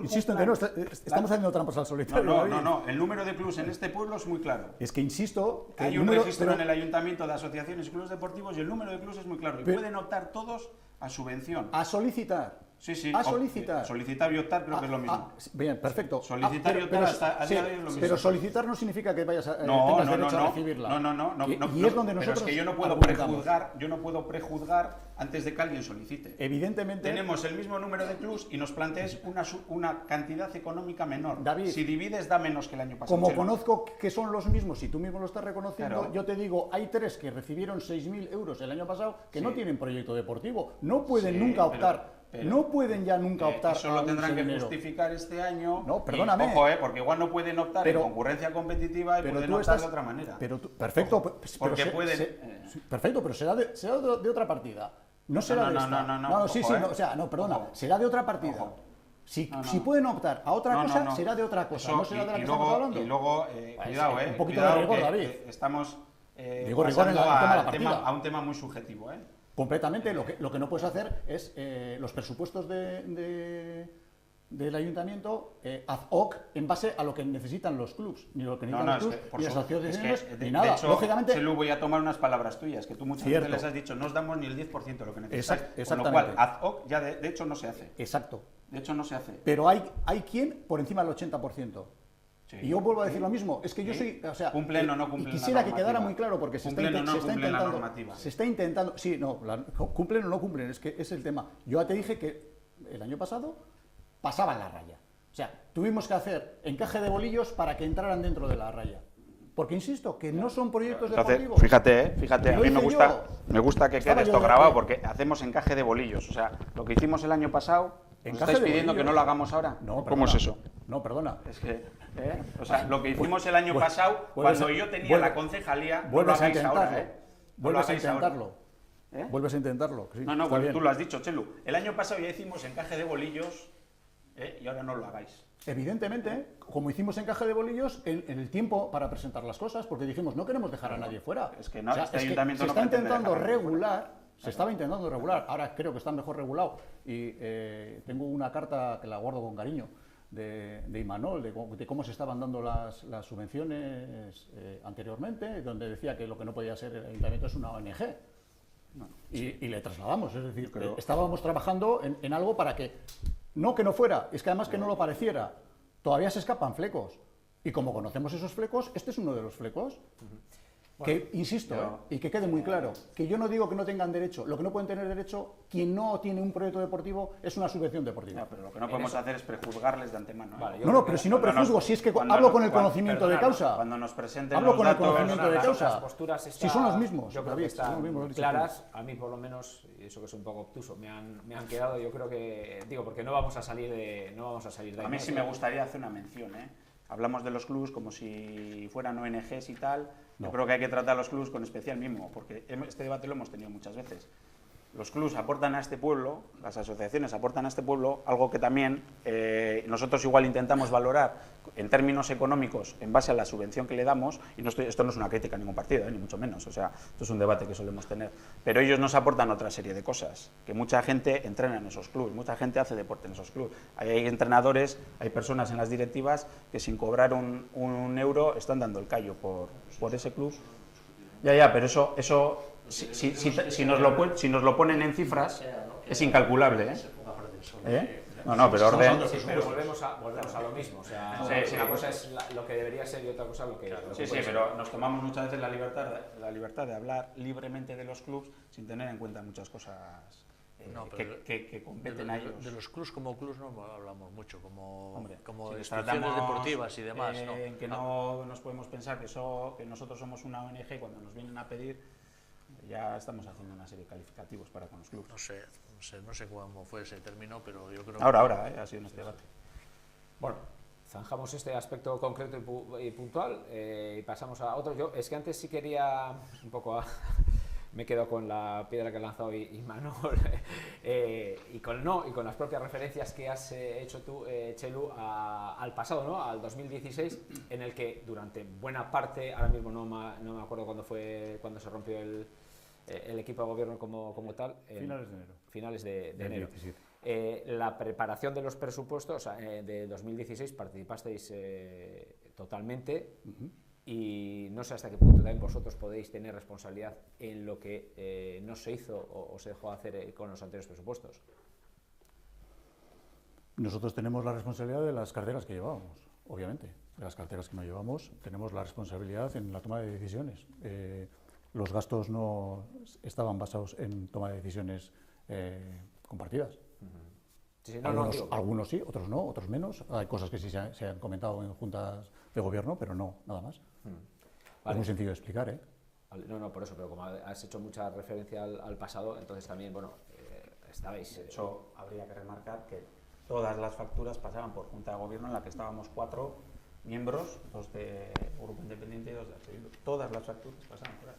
Insisto en que no. Estamos haciendo trampas al solitario. David. No. El número de clubs en este pueblo es muy claro. Es que insisto que Hay el un número, registro pero- en el ayuntamiento de asociaciones y clubes deportivos y el número de clubs es muy claro. Y Pero- pueden optar todos a subvención. a solicitar. Sí. A solicitar. Solicitar y optar creo que es lo mismo. Bien, perfecto. Solicitar y optar hasta a día de hoy es lo mismo. Pero solicitar no significa que vayas a No, tengas no, derecho no, a recibirla. no, Y es donde pero nosotros es que yo no puedo argumentamos. prejuzgar antes de que alguien solicite. Evidentemente, Tenemos el mismo número de clubs y nos plantees una cantidad económica menor. David, Si divides, da menos que el año pasado. como Chelo. conozco que son los mismos y tú mismo lo estás reconociendo, Claro. yo te digo, hay 3 que recibieron 6.000 euros el año pasado que no Sí. tienen proyecto deportivo. No pueden Sí, nunca pero- optar. No pueden ya nunca optar Eso lo a tendrán ese que dinero. justificar este año. No, perdóname. Y, ojo, porque igual no pueden optar Pero- en concurrencia competitiva y Pero pueden tú optar estás de otra manera. perfecto, Ojo, pero porque pueden. perfecto, pero será de otra partida. No será de esta. No, sí, ojo, no, o sea, no, perdona, Ojo. será de otra partida. Ojo. Si No. pueden optar a otra No, cosa, no. será de otra cosa. Eso, no será de la y que luego, estamos hablando. Y luego, Pues, cuidado, un poquito cuidado de rigor, que, David. estamos Rigor pasando en el tema de la a un partida. tema muy subjetivo, Completamente, lo que no puedes hacer es los presupuestos del ayuntamiento ad hoc en base a lo que necesitan los clubs, ni lo que necesitan los clubs, ni las asociaciones, ni nada. De hecho, Lógicamente, Chelu, voy a tomar unas palabras tuyas, que tú muchas Cierto. veces les has dicho, no os damos ni el 10% de lo que necesitáis. Con lo exactamente. cual, ad hoc ya de hecho no se hace. exacto. De hecho no se hace. Pero hay quien por encima del 80%. Sí. Y yo vuelvo a decir lo mismo, es que yo Sí. soy, o sea, ¿Cumplen o no cumplen y quisiera la que quedara normativa? muy claro porque ¿Cumplen o no cumplen la intentando, normativa? se está intentando, sí, no, cumplen o no cumplen, es que es el tema. Yo ya te dije que el año pasado pasaban la raya. O sea, tuvimos que hacer encaje de bolillos para que entraran dentro de la raya. Porque insisto, que no son proyectos deportivos. Fíjate, Y a lo mí hice me gusta que Estaba quede yo esto de grabado acuerdo. porque hacemos encaje de bolillos. O sea, lo que hicimos el año pasado, ¿nos Encaje estáis de pidiendo bolillos. que no lo hagamos ahora? No, ¿Cómo perdona. es eso? No, perdona. Es que, o sea, lo que hicimos el año pasado, vuelves cuando a- yo tenía vuelve- la concejalía, no lo Vuelves a hagáis intentarlo. ahora, No lo Vuelves a hagáis ahora. intentarlo. ¿Eh? Vuelves a intentarlo. Sí, No, está pues bien. tú lo has dicho, Chelu. El año pasado ya hicimos encaje de bolillos y ahora no lo hagáis. Evidentemente, como hicimos encaje de bolillos en el tiempo para presentar las cosas, porque dijimos no queremos dejar a nadie fuera. Es que no, este ayuntamiento se no está pretende intentando dejar a nadie regular, se estaba intentando regular, ahora creo que está mejor regulado y tengo una carta que la guardo con cariño de Imanol, de cómo se estaban dando las subvenciones anteriormente, donde decía que lo que no podía ser el ayuntamiento es una ONG. Y le trasladamos, es decir, estábamos trabajando en algo para que no fuera, es que además que no lo pareciera. Todavía se escapan flecos. Y como conocemos esos flecos, este es uno de los flecos. Que, insisto, y que quede muy claro, que yo no digo que no tengan derecho, lo que no pueden tener derecho, quien no tiene un proyecto deportivo, es una subvención deportiva. No, pero lo que no podemos hacer es prejuzgarles de antemano. Vale, No, pero si no prejuzgo, si es que hablo con el conocimiento de causa. Cuando nos presenten Hablo los con el datos, conocimiento de causa. Las posturas Si son los mismos, yo creo David, que si son los están mismos, claras, a mí por lo menos, y eso que es un poco obtuso, me han quedado, yo creo que, digo, porque no vamos a salir de ahí. A mí sí me gustaría hacer una mención, ¿eh? Hablamos de los clubs como si fueran ONGs y tal. Yo creo que hay que tratar a los clubs con especial mimo, porque este debate lo hemos tenido muchas veces. Los clubs aportan a este pueblo, las asociaciones aportan a este pueblo algo que también nosotros igual intentamos valorar en términos económicos en base a la subvención que le damos, y esto no es una crítica a ningún partido, ni mucho menos, o sea, esto es un debate que solemos tener, pero ellos nos aportan otra serie de cosas, que mucha gente entrena en esos clubs, mucha gente hace deporte en esos clubs, hay entrenadores, hay personas en las directivas que sin cobrar un euro están dando el callo por ese club. Ya, pero eso si nos lo ponen en cifras, es incalculable, ¿eh? No, pero orden... Sí, pero volvemos a lo mismo, o sea, una cosa es lo que debería ser y otra cosa lo que Sí, puede ser. pero nos tomamos muchas veces la libertad de hablar libremente de los clubs sin tener en cuenta muchas cosas que competen a ellos. De los clubs como clubs no hablamos mucho, como Si instituciones deportivas y demás, ¿no? Que no nos podemos pensar que nosotros somos una ONG cuando nos vienen a pedir. Ya estamos haciendo una serie de calificativos para con los clubs. No sé cómo fue ese término, pero yo creo Ahora, ha sido en este debate. Bueno, zanjamos este aspecto concreto y puntual y pasamos a otro. Yo es que antes sí quería un poco me quedo con la piedra que ha lanzado Imanol y con las propias referencias que has hecho tú, Txelu, al pasado, ¿no? Al 2016, en el que durante buena parte, ahora mismo no me acuerdo cuándo se rompió el equipo de gobierno como tal. Finales de enero. Finales de enero. 17. La preparación de los presupuestos de 2016 participasteis totalmente. Y no sé hasta qué punto también vosotros podéis tener responsabilidad en lo que no se hizo o se dejó de hacer con los anteriores presupuestos. Nosotros tenemos la responsabilidad de las carteras que llevábamos, obviamente. De las carteras que no llevamos, tenemos la responsabilidad en la toma de decisiones. Los gastos no estaban basados en toma de decisiones compartidas. Sí, algunos sí, otros no, otros menos. Hay cosas que sí se han comentado en juntas de gobierno, pero no, nada más. Vale. Es muy sencillo de explicar, ¿eh? No, por eso, pero como has hecho mucha referencia al pasado, entonces también, bueno, estabais... De hecho, habría que remarcar que todas las facturas pasaban por junta de gobierno en la que estábamos 4 miembros, 2 de Grupo Independiente y 2 de Atrevido. Todas las facturas pasaban por ahí.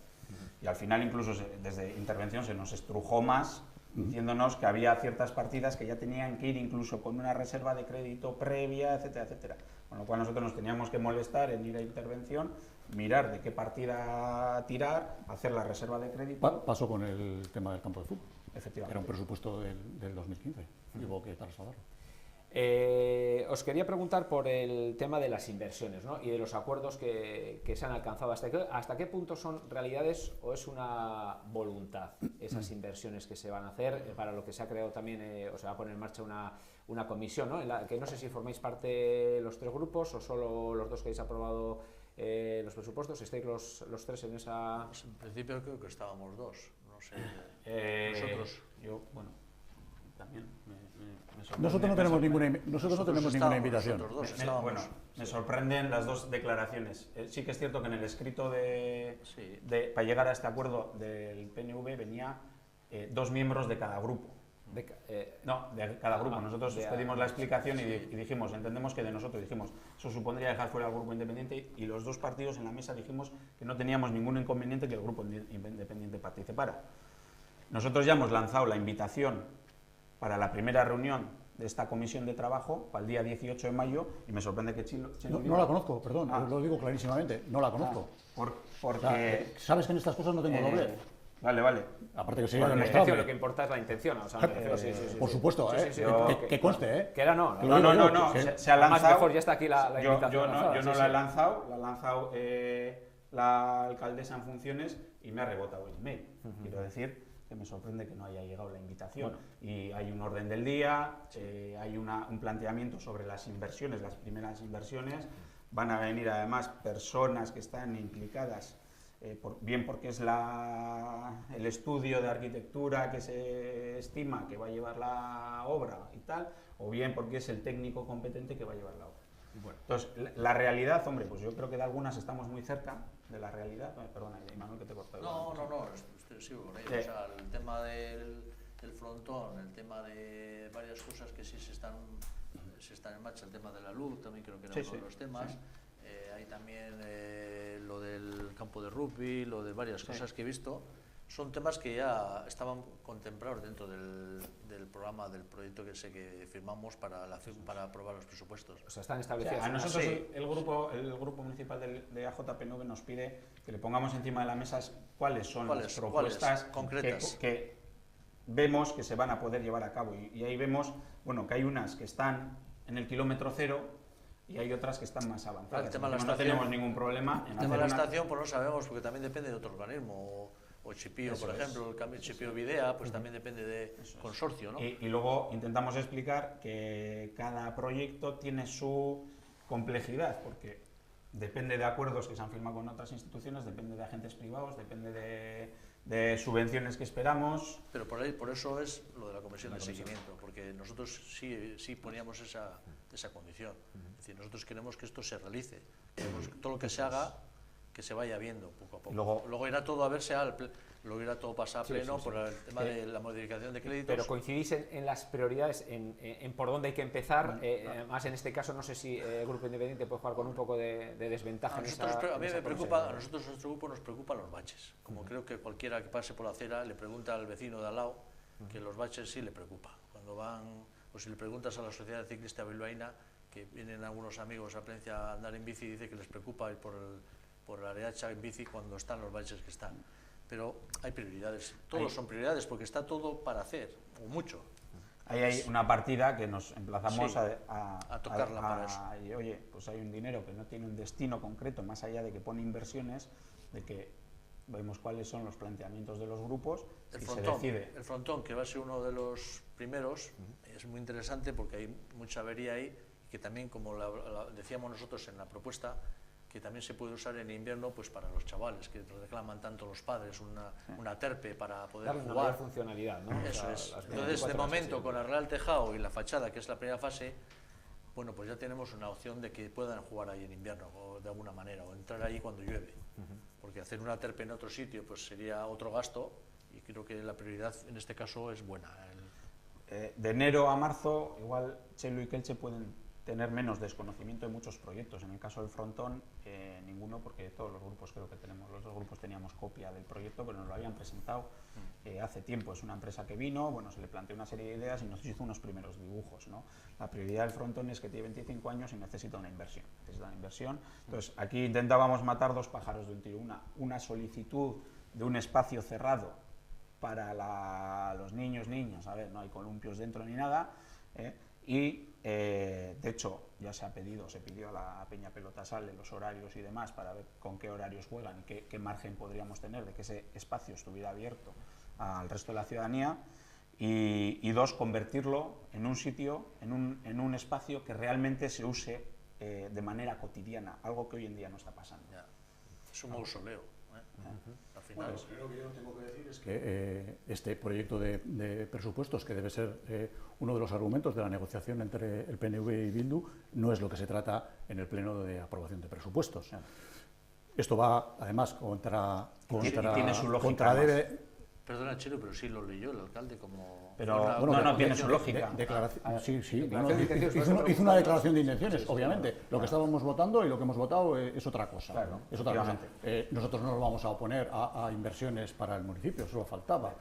Y al final incluso desde intervención se nos estrujó más diciéndonos que había ciertas partidas que ya tenían que ir incluso con una reserva de crédito previa, etcétera, etcétera. Con lo cual nosotros nos teníamos que molestar en ir a intervención, mirar de qué partida tirar, hacer la reserva de crédito. Pasó con el tema del campo de fútbol. Efectivamente. Era un presupuesto del 2015 y hubo que trasladarlo. Os quería preguntar por el tema de las inversiones, ¿no? Y de los acuerdos que se han alcanzado. ¿Hasta qué punto son realidades o es una voluntad esas inversiones que se van a hacer? Para lo que se ha creado también, o se va a poner en marcha una comisión, ¿no? En la que no sé si formáis parte los 3 grupos o solo los 2 que habéis aprobado los presupuestos. ¿Estáis los 3 en esa...? Pues en principio creo que estábamos 2, no sé. Nosotros. Yo, bueno, también me sorprende. Nosotros no tenemos ninguna invitación. Me sorprenden las 2 declaraciones. Sí que es cierto que en el escrito para llegar a este acuerdo del PNV venía 2 miembros de cada grupo. De cada grupo. Nosotros pedimos la explicación y dijimos, entendemos que de nosotros dijimos, eso supondría dejar fuera al Grupo Independiente, y los 2 partidos en la mesa dijimos que no teníamos ningún inconveniente que el Grupo Independiente participara. Nosotros ya hemos lanzado la invitación para la primera reunión de esta comisión de trabajo, para el día 18 de mayo, y me sorprende que Chilo no la conozco, perdón, lo digo clarísimamente, no la conozco. Porque... Sabes que en estas cosas no tengo doblez. Vale. Aparte que sería demostrable. Lo que importa es la intención. O sea, por supuesto, que conste, ¿eh? Que era no. Se ha lanzado. Mejor ya está aquí la invitación. Yo no la he lanzado, la ha lanzado la alcaldesa en funciones y me ha rebotado el mail. Quiero decir que me sorprende que no haya llegado la invitación. Y hay un orden del día, hay un planteamiento sobre las inversiones, las primeras inversiones. Van a venir además personas que están implicadas bien porque es el estudio de arquitectura que se estima que va a llevar la obra y tal, o bien porque es el técnico competente que va a llevar la obra. Bueno, entonces, la realidad, hombre, pues yo creo que de algunas estamos muy cerca de la realidad. Perdona, Manuel, que te he cortado. No, sigo con ello. O sea, el tema del frontón, el tema de varias cosas que sí se están en marcha, el tema de la luz, también creo que era uno de los temas. Sí. Hay también lo del campo de rugby, lo de varias cosas que he visto. Son temas que ya estaban contemplados dentro del programa, del proyecto que firmamos para aprobar los presupuestos. O sea, están establecidos. A nosotros el grupo municipal de AJPNV nos pide que le pongamos encima de la mesa cuáles son las propuestas concretas que vemos que se van a poder llevar a cabo. Y ahí vemos, bueno, que hay unas que están en el kilómetro cero y hay otras que están más avanzadas. El tema de la estación, no tenemos ningún problema en el tema de la estación, pues no sabemos, porque también depende de otro organismo. O Chipío, por ejemplo, el cambio Chipío Videa, pues también depende de consorcio, ¿no? Y luego intentamos explicar que cada proyecto tiene su complejidad, porque depende de acuerdos que se han firmado con otras instituciones, depende de agentes privados, depende de subvenciones que esperamos. Pero por eso es lo de la comisión de seguimiento, porque nosotros sí poníamos esa condición. Es decir, nosotros queremos que esto se realice, queremos que todo lo que se haga, que se vaya viendo poco a poco. Luego irá todo a verse, luego irá todo pasar a pleno por el tema de la modificación de créditos. Pero coincidís en las prioridades, en por dónde hay que empezar. Además, en este caso, no sé si el Grupo Independiente puede jugar con un poco de desventaja. A nosotros nuestro grupo nos preocupan los baches. Como creo que cualquiera que pase por la acera le pregunta al vecino de al lado, que los baches sí le preocupa. Cuando van, o si le preguntas a la Sociedad Ciclista Bilbaína, que vienen algunos amigos a Plencia a andar en bici, dice que les preocupa ir por la Areacha en bici cuando están los baches que están. Pero hay prioridades, todos son prioridades porque está todo para hacer, o mucho. Ahí hay una partida que nos emplazamos a tocarla para eso. Y oye, pues hay un dinero que no tiene un destino concreto, más allá de que pone inversiones, de que vemos cuáles son los planteamientos de los grupos y se decide. El frontón, que va a ser uno de los primeros, es muy interesante porque hay mucha avería ahí, y que también, como decíamos nosotros en la propuesta, que también se puede usar en invierno pues para los chavales que reclaman tanto los padres una terpe para poder darle jugar. Una mayor funcionalidad, ¿no? Eso es. Entonces, de momento, con arreglar el tejado y la fachada, que es la primera fase, bueno, pues ya tenemos una opción de que puedan jugar ahí en invierno o de alguna manera, o entrar ahí cuando llueve. Porque hacer una terpe en otro sitio pues sería otro gasto, y creo que la prioridad en este caso es buena. De enero a marzo, igual Chelo y Kelche pueden tener menos desconocimiento de muchos proyectos. En el caso del frontón, ninguno, porque todos los grupos creo que tenemos, los dos grupos teníamos copia del proyecto, pero nos lo habían presentado hace tiempo. Es una empresa que vino, bueno, se le planteó una serie de ideas y nos hizo unos primeros dibujos, ¿no? La prioridad del frontón es que tiene 25 años y necesita una inversión. Entonces, aquí intentábamos matar dos pájaros de un tiro. Una solicitud de un espacio cerrado para los niños, a ver, no hay columpios dentro ni nada, y de hecho ya se pidió a la Peña Pelotasal los horarios y demás para ver con qué horarios juegan y qué margen podríamos tener de que ese espacio estuviera abierto al resto de la ciudadanía, y dos, convertirlo en un sitio, en un espacio que realmente se use de manera cotidiana, algo que hoy en día no está pasando. Ya. Es un mausoleo. Al final. Bueno, lo primero que yo tengo que decir es que este proyecto de presupuestos, que debe ser uno de los argumentos de la negociación entre el PNV y Bildu, no es lo que se trata en el pleno de aprobación de presupuestos. Esto va, además, tiene su lógica. Perdona, Chelo, pero sí lo leyó el alcalde como... Pero no tiene su lógica. Hizo una declaración de intenciones, obviamente. Lo que estábamos votando y lo que hemos votado es otra cosa. Claro, es otra cosa. Nosotros no nos vamos a oponer a inversiones para el municipio, solo faltaba.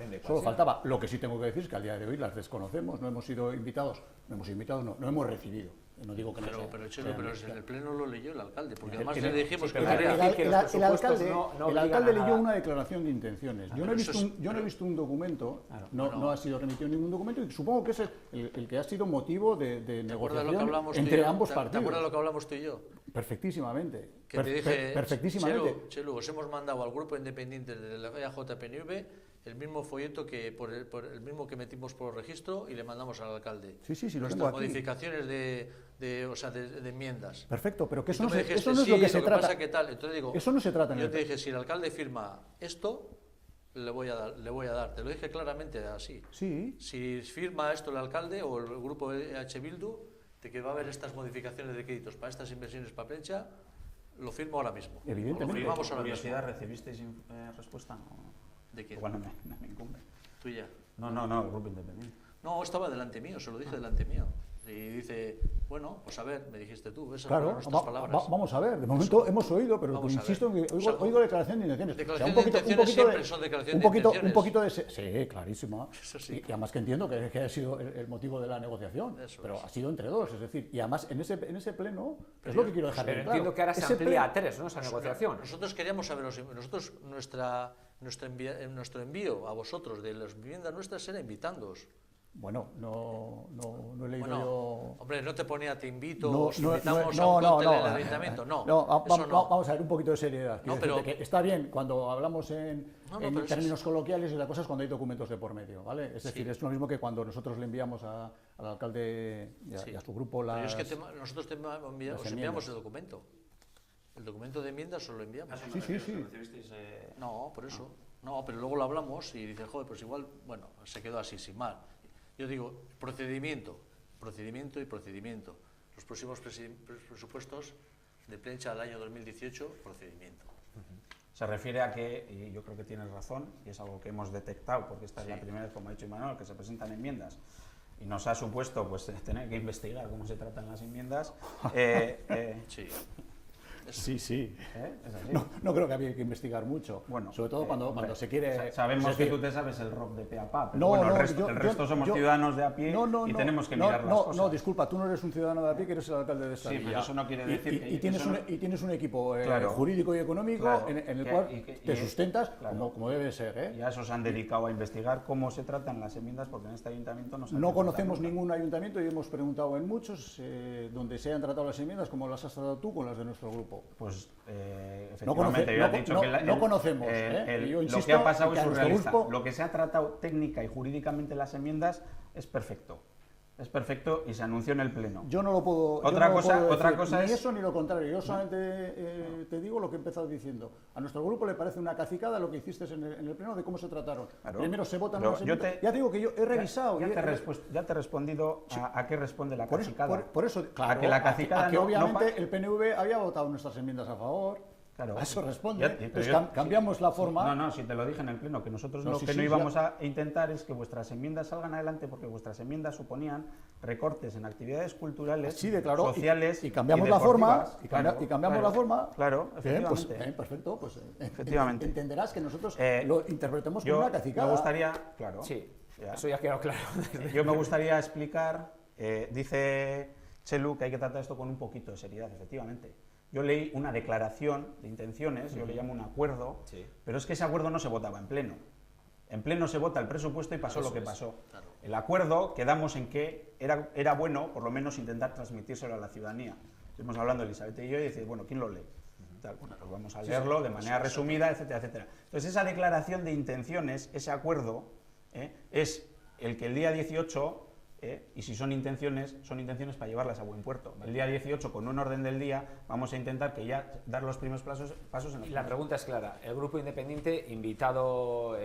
Lo que sí tengo que decir es que al día de hoy las desconocemos, no hemos sido invitados, no hemos recibido. No digo que pero Chelo, en el pleno lo leyó el alcalde, porque además le dijimos que el alcalde leyó una declaración de intenciones. Yo no he visto un documento, no ha sido remitido ningún documento, y supongo que es el que ha sido motivo de negociación entre ambos partidos. ¿Te acuerdas lo que hablamos tú y yo? Perfectísimamente. Que te dije, Chelo, os hemos mandado al grupo independiente de la JPNV el mismo folleto que por el mismo que metimos por registro y le mandamos al alcalde. Sí, sí, sí, lo tengo Nuestras aquí. modificaciones de enmiendas. Perfecto, pero que Y eso tú no, me es dijiste, lo sí, que se trata. pasa que tal. Entonces digo, Eso no se trata en yo el te dije, si el alcalde firma esto, le voy a dar. Te lo dije claramente así. Sí, Si firma esto el alcalde o el grupo EH Bildu, de que va a haber estas modificaciones de créditos para estas inversiones para Plencha, lo firmo ahora mismo. Evidentemente. Lo firmamos Por ahora mismo. curiosidad, ¿recibisteis respuesta? ¿De quién? Igual no me incumbe. Tuya. No, el grupo independiente. No, estaba delante mío, se lo dije delante mío. Y dice, bueno, pues a ver, me dijiste tú, esas claro, fueron nuestras palabras. vamos a ver, de momento hemos oído, pero Vamos a insisto ver. en que O sea, oigo declaración de intenciones. declaración de intenciones siempre son declaraciones de intenciones. Un poquito de... Sí, clarísima. Eso sí. Y además que entiendo que ha sido el motivo de la negociación, Eso pero es. ha sido entre dos, es decir, y además en ese pleno, Pero es lo yo- que quiero dejar Pero bien claro. entiendo que ahora se Ese amplía a pleno- 3, ¿no? Esa negociación. Nosotros queríamos saber, nosotros nuestro envío a vosotros de las viviendas nuestras era invitándoos. Bueno, no he leído Bueno, yo... hombre, no te ponía te invito, No, os invitamos a un cóctel del ayuntamiento, no. Eso no. Vamos a ver un poquito de seriedad. No, Quiero pero- decirte que está bien cuando hablamos en pero eso términos coloquiales y la cosa es cuando hay documentos de por medio, ¿vale? Es decir, Sí. es lo mismo que cuando nosotros le enviamos al alcalde Sí. y a su grupo Pero las... es que nosotros os enviamos enmiendas. el documento. El documento de enmiendas os lo enviamos. Sí, sí, sí. No, por eso. No, pero luego lo hablamos y dices, joder, pues igual, bueno, se quedó así, sin mal. Yo digo, procedimiento. Los próximos presupuestos de Plencha al año 2018, procedimiento. Se refiere a que, y yo creo que tienes razón, y es algo que hemos detectado, porque esta es la primera vez, como ha dicho Imanol, que se presentan enmiendas, y nos ha supuesto pues tener que investigar cómo se tratan las enmiendas. Sí. Sí, sí. Es así. No creo que había que investigar mucho. Bueno, sobre todo cuando hombre, se quiere... Sabemos es que decir, tú te sabes el rock de pe a pa, pero No, bueno, no, el resto somos ciudadanos de a pie y tenemos que mirar las cosas. No, disculpa, tú no eres un ciudadano de a pie, que eres el alcalde de esta Sí, villa. pero eso no quiere decir que... Y tienes, eso no- y tienes un equipo Claro. jurídico y económico Claro, en el que- cual y te sustentas como debe ser. ¿eh? Y a eso se han dedicado a investigar cómo se tratan las enmiendas, porque en este ayuntamiento no se han No tratado conocemos nunca. ningún ayuntamiento y hemos preguntado en muchos donde se hayan tratado las enmiendas, como las has tratado tú con las de nuestro grupo. Pues No efectivamente, yo he dicho que no conocemos. Y yo lo insisto que ha pasado que es a nuestro surrealista. grupo- Lo que se ha tratado técnica y jurídicamente las enmiendas es perfecto. Es perfecto y se anunció en el Pleno. Yo no lo puedo. yo Otra no lo cosa- puedo otra decir, cosa ni es- eso ni lo contrario. Yo solamente te digo lo que he empezado diciendo. A nuestro grupo le parece una cacicada lo que hiciste en el pleno de cómo se trataron. Claro. Primero se votan Pero unas yo enmiendas. te- Ya te digo que yo he revisado. Ya y te he respondido a qué responde la por eso, cacicada. por eso, claro, que la cacicada a que no- obviamente no el PNV había votado nuestras enmiendas a favor. Claro. A eso responde. Ya, pero Entonces yo- cambiamos la forma. No, no, si te lo dije en el Pleno, que nosotros No, lo sí, que sí, no ya. íbamos a intentar es que vuestras enmiendas salgan adelante, porque vuestras enmiendas suponían recortes en actividades culturales, Sí, declaró. sociales y cambiamos la forma. deportivas. Y cambiamos la forma. Claro, Bien, pues, efectivamente. perfecto. Pues, Efectivamente. entenderás que nosotros Eh, lo interpretemos Yo como una cacicada. me gustaría, claro, Sí, ya. eso ya quedó claro. Yo me gustaría explicar, dice Chelu que hay que tratar esto con un poquito de seriedad, efectivamente. Yo leí una declaración de intenciones, yo le llamo un acuerdo, Sí. pero es que ese acuerdo no se votaba en pleno. En pleno se vota el presupuesto y pasó Eso lo que es, pasó. claro. El acuerdo quedamos en que era bueno, por lo menos, intentar transmitírselo a la ciudadanía. Estuvimos hablando Elizabeth y yo y decir, bueno, ¿quién lo lee? Tal, bueno, pues vamos a leerlo de manera resumida, etcétera, etcétera. Entonces, esa declaración de intenciones, ese acuerdo, es el que el día 18, y si son intenciones para llevarlas a buen puerto. El día 18, con un orden del día, vamos a intentar que ya dar los primeros pasos en los Y la pregunta es clara. El grupo independiente, invitado,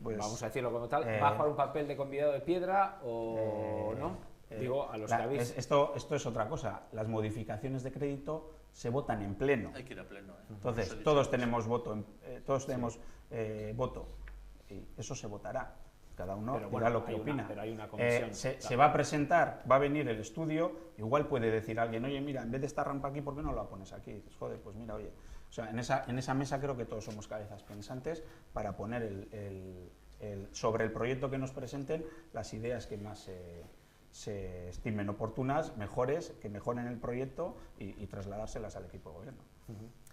Pues, vamos a decirlo como tal, ¿va a jugar un papel de convidado de piedra o no? Digo, a los que habéis... Esto es otra cosa. Las modificaciones de crédito se votan en pleno. Hay que ir a pleno. Entonces, Eso he dicho todos antes. tenemos voto, voto, y eso se votará. Cada uno Pero dirá bueno, lo que hay una- opina. pero hay una comisión. Se va a presentar, va a venir el estudio, igual puede decir alguien, oye, mira, en vez de esta rampa aquí, ¿por qué no la pones aquí? Y dices, joder, pues mira, oye. O sea, en esa mesa creo que todos somos cabezas pensantes para poner sobre el proyecto que nos presenten las ideas que más se estimen oportunas, mejores, que mejoren el proyecto y trasladárselas al equipo de gobierno,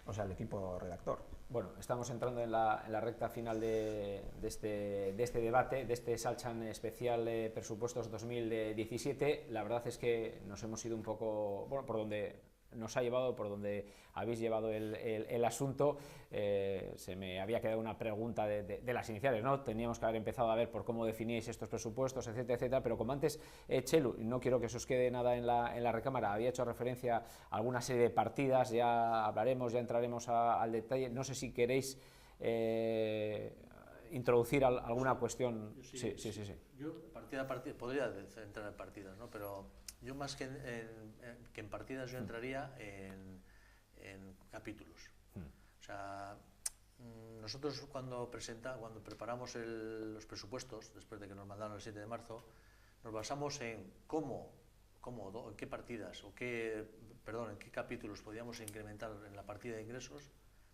o sea, al equipo redactor. Bueno, estamos entrando en la recta final de este debate, de este Salchan especial presupuestos 2017. La verdad es que nos hemos ido un poco, bueno, por donde nos ha llevado, por donde habéis llevado el asunto. Se me había quedado una pregunta de las iniciales, ¿no? Teníamos que haber empezado a ver por cómo definíais estos presupuestos, etcétera, etcétera, pero como antes Txelu, no quiero que se os quede nada en la recámara, había hecho referencia a alguna serie de partidas, ya hablaremos, ya entraremos al detalle. No sé si queréis introducir alguna cuestión. Sí. Yo partida a partida podría entrar en partidas, ¿no? Pero yo más que en partidas yo entraría en capítulos. O sea, nosotros cuando preparamos los presupuestos, después de que nos mandaron el 7 de marzo, nos basamos en en qué partidas en qué capítulos podíamos incrementar en la partida de ingresos,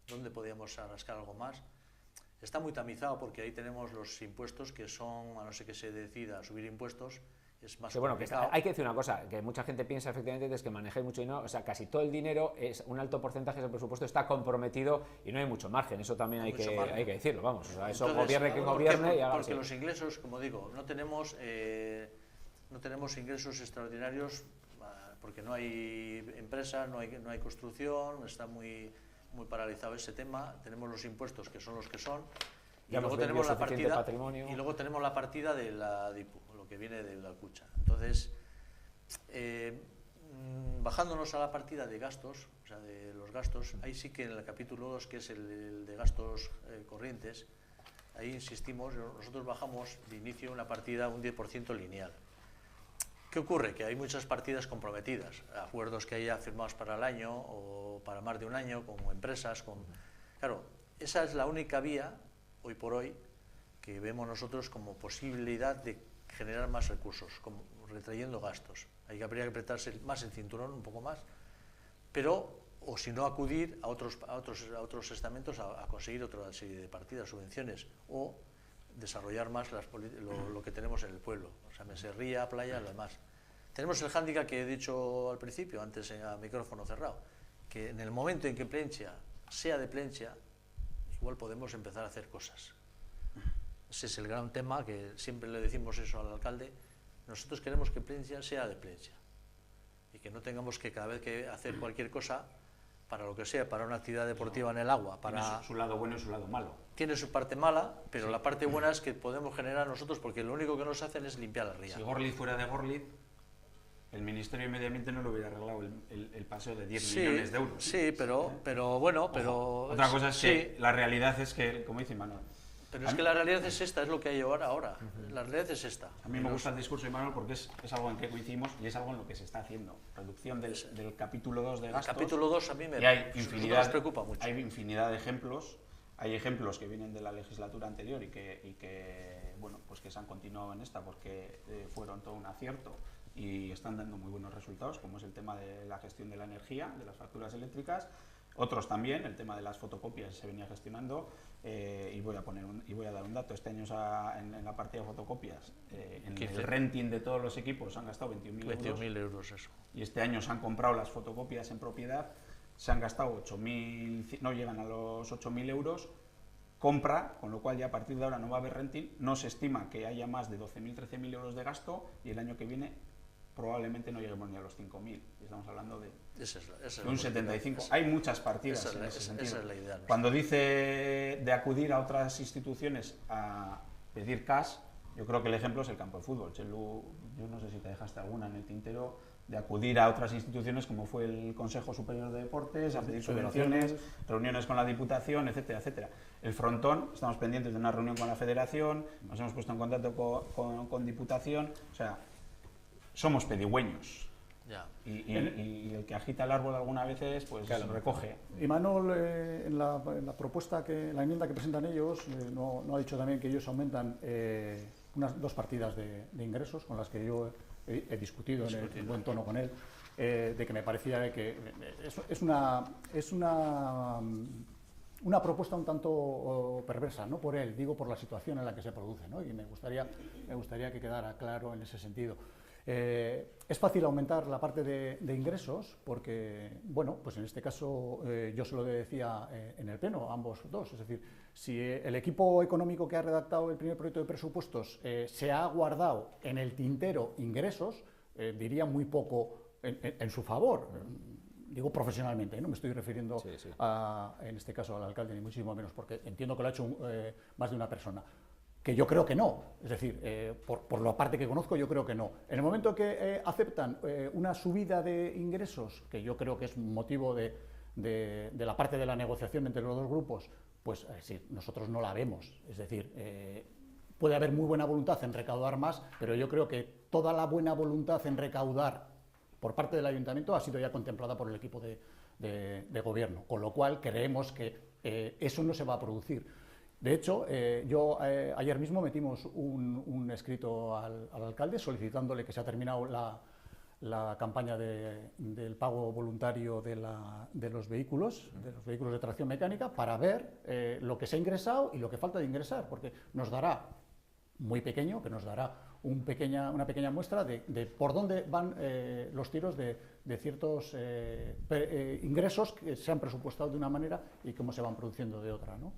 dónde podíamos rascar algo más. Está muy tamizado porque ahí tenemos los impuestos que son, a no ser que se decida subir impuestos, es más complicado. Hay que decir una cosa, que mucha gente piensa efectivamente es que manejáis mucho dinero, o sea, casi todo el dinero, un alto porcentaje del presupuesto está comprometido y no hay mucho margen, eso también hay que decirlo, vamos, o sea, eso gobierne quien gobierne. Porque los ingresos, como digo, no tenemos ingresos extraordinarios porque no hay empresa, no hay construcción, está muy paralizado ese tema. Tenemos los impuestos que son los que son y luego tenemos la partida de la DIPU, lo que viene de la cucha. Entonces, bajándonos a la partida de gastos, o sea, de los gastos, ahí sí que en el capítulo 2, que es el de gastos corrientes, ahí insistimos, nosotros bajamos de inicio una partida un 10% lineal. ¿Qué ocurre? Que hay muchas partidas comprometidas, acuerdos que haya firmados para el año o para más de un año con empresas. Claro, esa es la única vía, hoy por hoy, que vemos nosotros como posibilidad de generar más recursos, como retrayendo gastos. Ahí habría que apretarse más el cinturón, un poco más, pero, o si no, acudir a otros estamentos a conseguir otra serie de partidas, subvenciones, o desarrollar más lo que tenemos en el pueblo, o sea, ría, playa, lo demás. Tenemos el hándicap que he dicho al principio, antes a micrófono cerrado, que en el momento en que Plentzia sea de Plentzia, igual podemos empezar a hacer cosas. Ese es el gran tema, que siempre le decimos eso al alcalde. Nosotros queremos que Plentzia sea de Plentzia y que no tengamos que cada vez que hacer cualquier cosa, para lo que sea, para una actividad deportiva en el agua. Tiene su lado bueno y su lado malo. Tiene su parte mala, pero sí, la parte buena es que podemos generar nosotros, porque lo único que nos hacen es limpiar la ría. Si Gorlitz fuera de Gorlitz, el Ministerio de Medio Ambiente no le hubiera arreglado el paseo de 10 millones de euros. Sí, pero bueno, pero... Otra cosa es que la realidad es que, como dice Manuel... Pero es que la realidad es esta, es lo que hay ahora. La realidad es esta. A mí me gusta el discurso de Manuel porque es algo en que coincidimos y es algo en lo que se está haciendo. Reducción del capítulo 2 de gastos. El capítulo 2 a mí me preocupa mucho. Hay infinidad de ejemplos. Hay ejemplos que vienen de la legislatura anterior y que bueno, pues que se han continuado en esta porque fueron todo un acierto y están dando muy buenos resultados, como es el tema de la gestión de la energía, de las facturas eléctricas. Otros también, el tema de las fotocopias se venía gestionando y voy a dar un dato. Este año en la partida de fotocopias, en el renting de todos los equipos se han gastado 21.000 euros. Eso. Y este año se han comprado las fotocopias en propiedad, se han gastado 8.000, no llegan a los 8.000 euros, compra, con lo cual ya a partir de ahora no va a haber renting, no se estima que haya más de 12.000, 13.000 euros de gasto y el año que viene probablemente no lleguemos ni a los 5.000, estamos hablando de un 75. Hay muchas partidas en ese sentido. Esa es la idea. Cuando dice de acudir a otras instituciones a pedir cash, yo creo que el ejemplo es el campo de fútbol. Txelu, yo no sé si te dejaste alguna en el tintero, de acudir a otras instituciones como fue el Consejo Superior de Deportes, a pedir subvenciones, reuniones con la Diputación, etcétera, etcétera. El frontón, estamos pendientes de una reunión con la Federación, nos hemos puesto en contacto con Diputación, o sea, somos pedigüeños. Ya. Y el que agita el árbol algunas veces, pues claro, recoge. Y Manuel, en la propuesta, la enmienda que presentan ellos, no ha dicho también que ellos aumentan dos partidas de ingresos con las que yo he discutido en buen tono con él, de que me parecía que es una propuesta un tanto perversa, no por él, digo por la situación en la que se produce, ¿no? Y me gustaría que quedara claro en ese sentido. Es fácil aumentar la parte de ingresos porque, bueno, pues en este caso yo se lo decía en el pleno, ambos dos, es decir, si el equipo económico que ha redactado el primer proyecto de presupuestos se ha guardado en el tintero ingresos, diría muy poco en su favor. digo profesionalmente, no me estoy refiriendo Sí, sí. en este caso al alcalde, ni muchísimo menos, porque entiendo que lo ha hecho más de una persona, que yo creo que no, es decir, por la parte que conozco yo creo que no. En el momento que aceptan una subida de ingresos, que yo creo que es motivo de la parte de la negociación entre los dos grupos, pues sí, nosotros no la vemos, es decir, puede haber muy buena voluntad en recaudar más, pero yo creo que toda la buena voluntad en recaudar por parte del ayuntamiento ha sido ya contemplada por el equipo de gobierno, con lo cual creemos que eso no se va a producir. De hecho, ayer mismo metimos un escrito al alcalde solicitándole que se ha terminado la campaña del pago voluntario de los vehículos de tracción mecánica, para ver lo que se ha ingresado y lo que falta de ingresar, porque nos dará, muy pequeño, que nos dará una pequeña muestra de por dónde van los tiros de ciertos ingresos que se han presupuestado de una manera y cómo se van produciendo de otra, ¿no?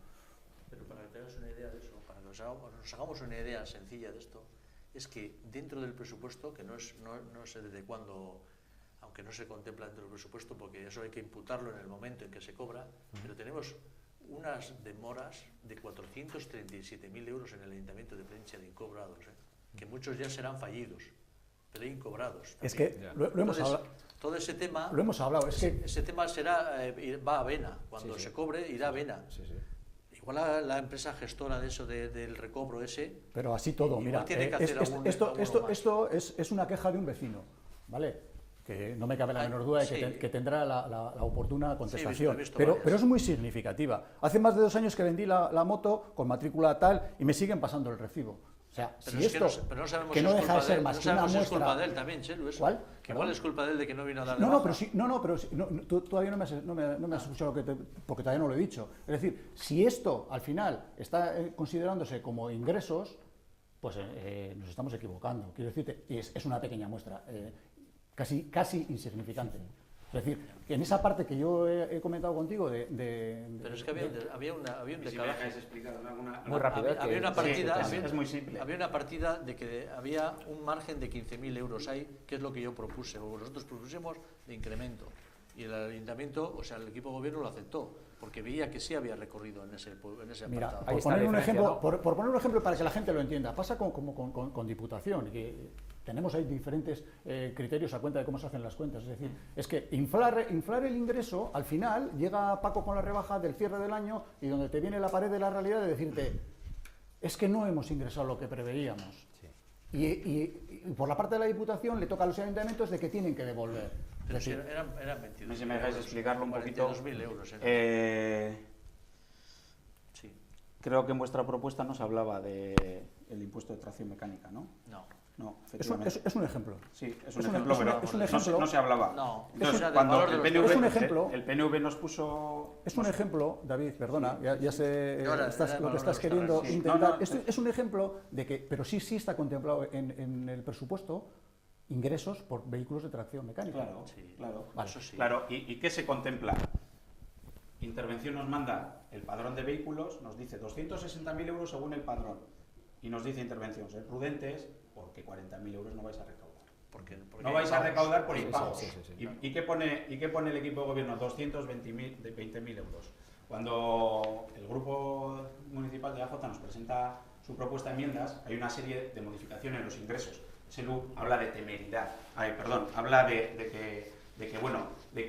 Pero para que tengas una idea de eso, para que nos hagamos una idea sencilla de esto, es que dentro del presupuesto, que no sé desde cuándo, aunque no se contempla dentro del presupuesto, porque eso hay que imputarlo en el momento en que se cobra, pero tenemos unas demoras de 437.000 euros en el Ayuntamiento de Plentzia de incobrados, que muchos ya serán fallidos, pero incobrados. Es que lo hemos hablado. Todo ese tema, lo hemos hablado, ese tema va a vena, cuando se cobre irá a vena. Sí. Igual la empresa gestora de eso, del recobro ese... Pero así todo, mira, tiene que hacer esto es una queja de un vecino, ¿vale? Que no me cabe la menor duda de que tendrá la oportuna contestación, he visto pero varias. es muy significativa. Hace más de 2 años que vendí la moto con matrícula tal y me siguen pasando el recibo. O sea, Pero si es esto, pero no sabemos que si no es deja culpa de ser él, más no que una sabemos si es culpa muestra... de él también, Chelu, eso. ¿Cuál? Que igual es culpa de él de que no vino a darle No, baja. pero tú todavía no me has escuchado porque todavía no lo he dicho. Es decir, si esto al final está considerándose como ingresos, pues nos estamos equivocando. Quiero decirte, es una pequeña muestra, casi insignificante. Es decir, que en esa parte que yo he comentado contigo Pero es que había un Si me decalaje. dejáis explicar Muy rápido, Había una partida, Sí, es muy simple. había una partida de que había un margen de 15.000 euros ahí, que es lo que yo propuse, o nosotros propusimos de incremento. Y el ayuntamiento, o sea, el equipo de gobierno lo aceptó, porque veía que sí había recorrido en ese Mira, apartado. Ahí por está poner, la un diferencia, ejemplo, ¿no? por poner un ejemplo para que la gente lo entienda, pasa con Diputación, que tenemos ahí diferentes criterios a cuenta de cómo se hacen las cuentas. Es decir, es que inflar el ingreso, al final, llega Paco con la rebaja del cierre del año y donde te viene la pared de la realidad de decirte, es que no hemos ingresado lo que preveíamos. Y por la parte de la Diputación le toca a los ayuntamientos de que tienen que devolver. Pero Es si decir, eran 22. Si me dejáis explicarlo un poquito. 42.000 euros. Sí. Creo que en vuestra propuesta no se hablaba del impuesto de tracción mecánica, ¿no? No, efectivamente. es un ejemplo. Sí, es un ejemplo, pero es un ejemplo. no se hablaba. No. Entonces, Es un- cuando valor de el los PNV, Es un ejemplo. el PNV nos puso... Es un ejemplo, David, perdona, ya sé Ahora, lo que estás valor queriendo de los intentar. Sí, no, Es un ejemplo de que, pero sí está contemplado en el presupuesto ingresos por vehículos de tracción mecánica. Claro, Sí. claro. Vale. Eso sí. Claro, ¿y qué se contempla? Intervención nos manda el padrón de vehículos, nos dice 260.000 euros según el padrón. Y nos dice Intervención, ser prudentes porque 40.000 euros no vais a recaudar. Porque No vais a recaudar por Sí, impagos. sí, sí, sí. ¿Y qué pone el equipo de gobierno? 220.000 euros. Cuando el grupo municipal de AJ nos presenta su propuesta de enmiendas, hay una serie de modificaciones en los ingresos. Selu habla de temeridad, habla de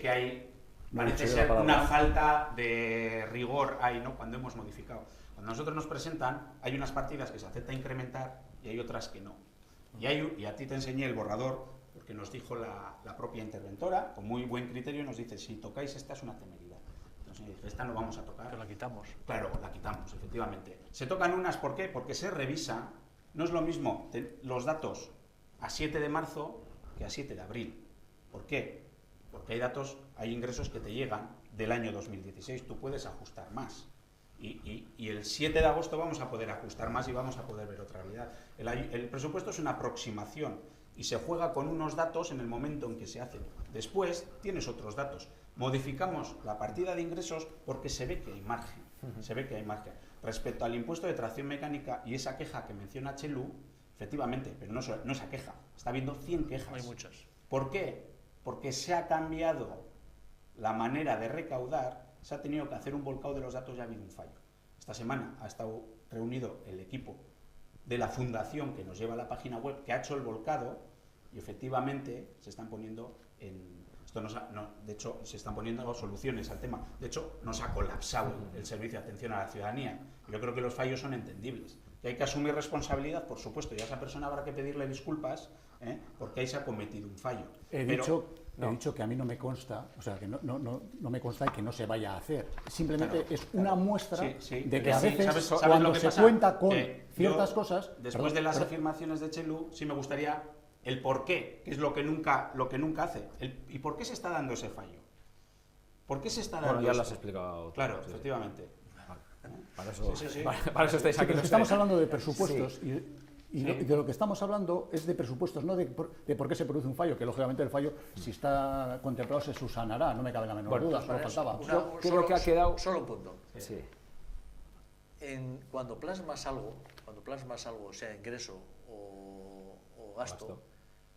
que hay, No he parece dicho yo ser la palabra. una falta de rigor ahí, ¿no? Cuando hemos modificado. Cuando nosotros nos presentan, hay unas partidas que se acepta incrementar y hay otras que no. Y a ti te enseñé el borrador, porque nos dijo la propia interventora, con muy buen criterio, nos dice, si tocáis esta es una temeridad. Entonces dije, esta no vamos a tocar. Que la quitamos. Claro, la quitamos, efectivamente. Se tocan unas, ¿por qué? Porque se revisa, no es lo mismo los datos a 7 de marzo que a 7 de abril. ¿Por qué? Porque hay ingresos que te llegan del año 2016, tú puedes ajustar más. Y el 7 de agosto vamos a poder ajustar más y vamos a poder ver otra realidad. El presupuesto es una aproximación y se juega con unos datos en el momento en que se hacen. Después tienes otros datos. Modificamos la partida de ingresos porque se ve que hay margen. Se ve que hay margen. Respecto al impuesto de tracción mecánica y esa queja que menciona Chelu, efectivamente, pero no esa queja, está habiendo 100 quejas. Hay muchas. ¿Por qué? Porque se ha cambiado la manera de recaudar, se ha tenido que hacer un volcado de los datos y ha habido un fallo. Esta semana ha estado reunido el equipo de la fundación que nos lleva a la página web, que ha hecho el volcado, y efectivamente se están poniendo de hecho, se están poniendo soluciones al tema. De hecho, nos ha colapsado el servicio de atención a la ciudadanía. Yo creo que los fallos son entendibles. Que hay que asumir responsabilidad, por supuesto, y a esa persona habrá que pedirle disculpas, porque ahí se ha cometido un fallo. He dicho que a mí no me consta, o sea, que no me consta y que no se vaya a hacer. Simplemente es una muestra de que a veces ¿sabes cuando lo que se pasa? cuenta con Que ciertas yo, cosas... Después de las afirmaciones de Txelu, sí me gustaría el por qué, que es lo que nunca hace. ¿Y por qué se está dando ese fallo? ¿Por qué se está dando Bueno, ya esto? lo has explicado. Claro, sí. Efectivamente. Para eso, Sí. para eso estáis aquí. Pero los estamos tres. hablando de presupuestos y Sí. de lo que estamos hablando es de presupuestos, no de por qué se produce un fallo, que lógicamente el fallo, si está contemplado, se subsanará, no me cabe la menor duda, solo faltaba. Yo creo que ha quedado... Solo un punto. Sí. Cuando plasmas algo, sea ingreso o gasto,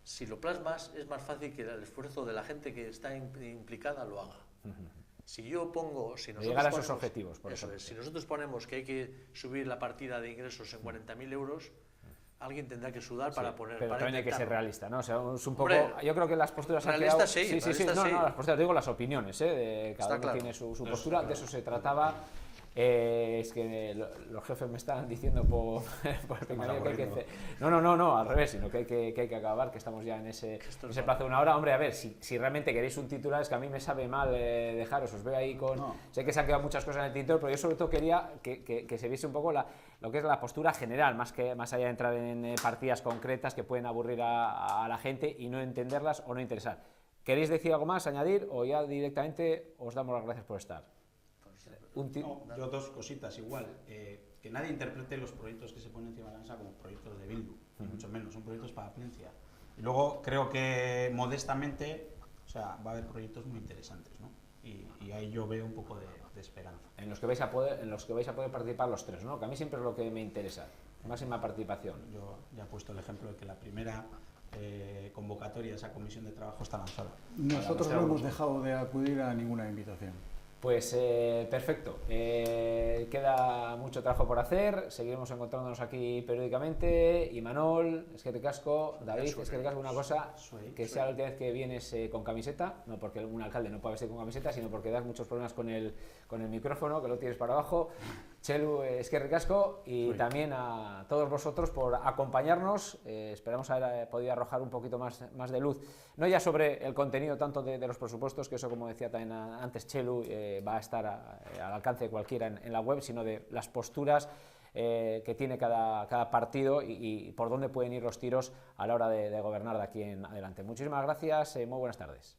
si lo plasmas es más fácil que el esfuerzo de la gente que está implicada lo haga. Si yo pongo, si nosotros llegar a esos ponemos, objetivos, por eso ejemplo. es, si nosotros ponemos que hay que subir la partida de ingresos en 40.000 euros, alguien tendrá que sudar para poner. Pero para también hay que ser intentarlo. realista, ¿no? O sea, es un poco... Hombre, yo creo que las posturas han realista quedado... sí, sí. realista sí. No, las posturas, digo las opiniones, de cada Está uno claro. tiene su Eso postura, está de eso se trataba. Es que los jefes me están diciendo por Pignario que hay que hacer... No, al revés, sino que hay que acabar, que estamos ya en ese plazo de una hora. Hombre, a ver, si realmente queréis un titular, es que a mí me sabe mal dejaros, os veo ahí con... No. Sé que se han quedado muchas cosas en el tintero, pero yo sobre todo quería que se viese un poco lo que es la postura general, más allá de entrar en partidas concretas que pueden aburrir a la gente y no entenderlas o no interesar. ¿Queréis decir algo más, añadir, o ya directamente os damos las gracias por estar? Yo dos cositas igual. Que nadie interprete los proyectos que se ponen encima de la mesa como proyectos de Bildu, ni mucho menos, son proyectos para Palencia. Y luego creo que modestamente, va a haber proyectos muy interesantes, ¿no? Y ahí yo veo un poco de esperanza. En los que vais a poder participar los tres, ¿no? Que a mí siempre es lo que me interesa, máxima participación. Yo ya he puesto el ejemplo de que la primera convocatoria a esa comisión de trabajo está lanzada. Nosotros no hemos dejado de acudir a ninguna invitación. Pues perfecto, queda mucho trabajo por hacer, seguiremos encontrándonos aquí periódicamente. Imanol, eskerrik asko, David, eskerrik asko, una cosa, que sea la última vez que vienes con camiseta, no porque un alcalde no pueda vestir con camiseta, sino porque das muchos problemas con el micrófono, que lo tienes para abajo. Txelu, eskerrik asko, y también a todos vosotros por acompañarnos. Esperamos haber podido arrojar un poquito más de luz, no ya sobre el contenido tanto de los presupuestos, que eso, como decía también antes Txelu, va a estar al alcance de cualquiera en la web, sino de las posturas que tiene cada partido y por dónde pueden ir los tiros a la hora de gobernar de aquí en adelante. Muchísimas gracias, muy buenas tardes.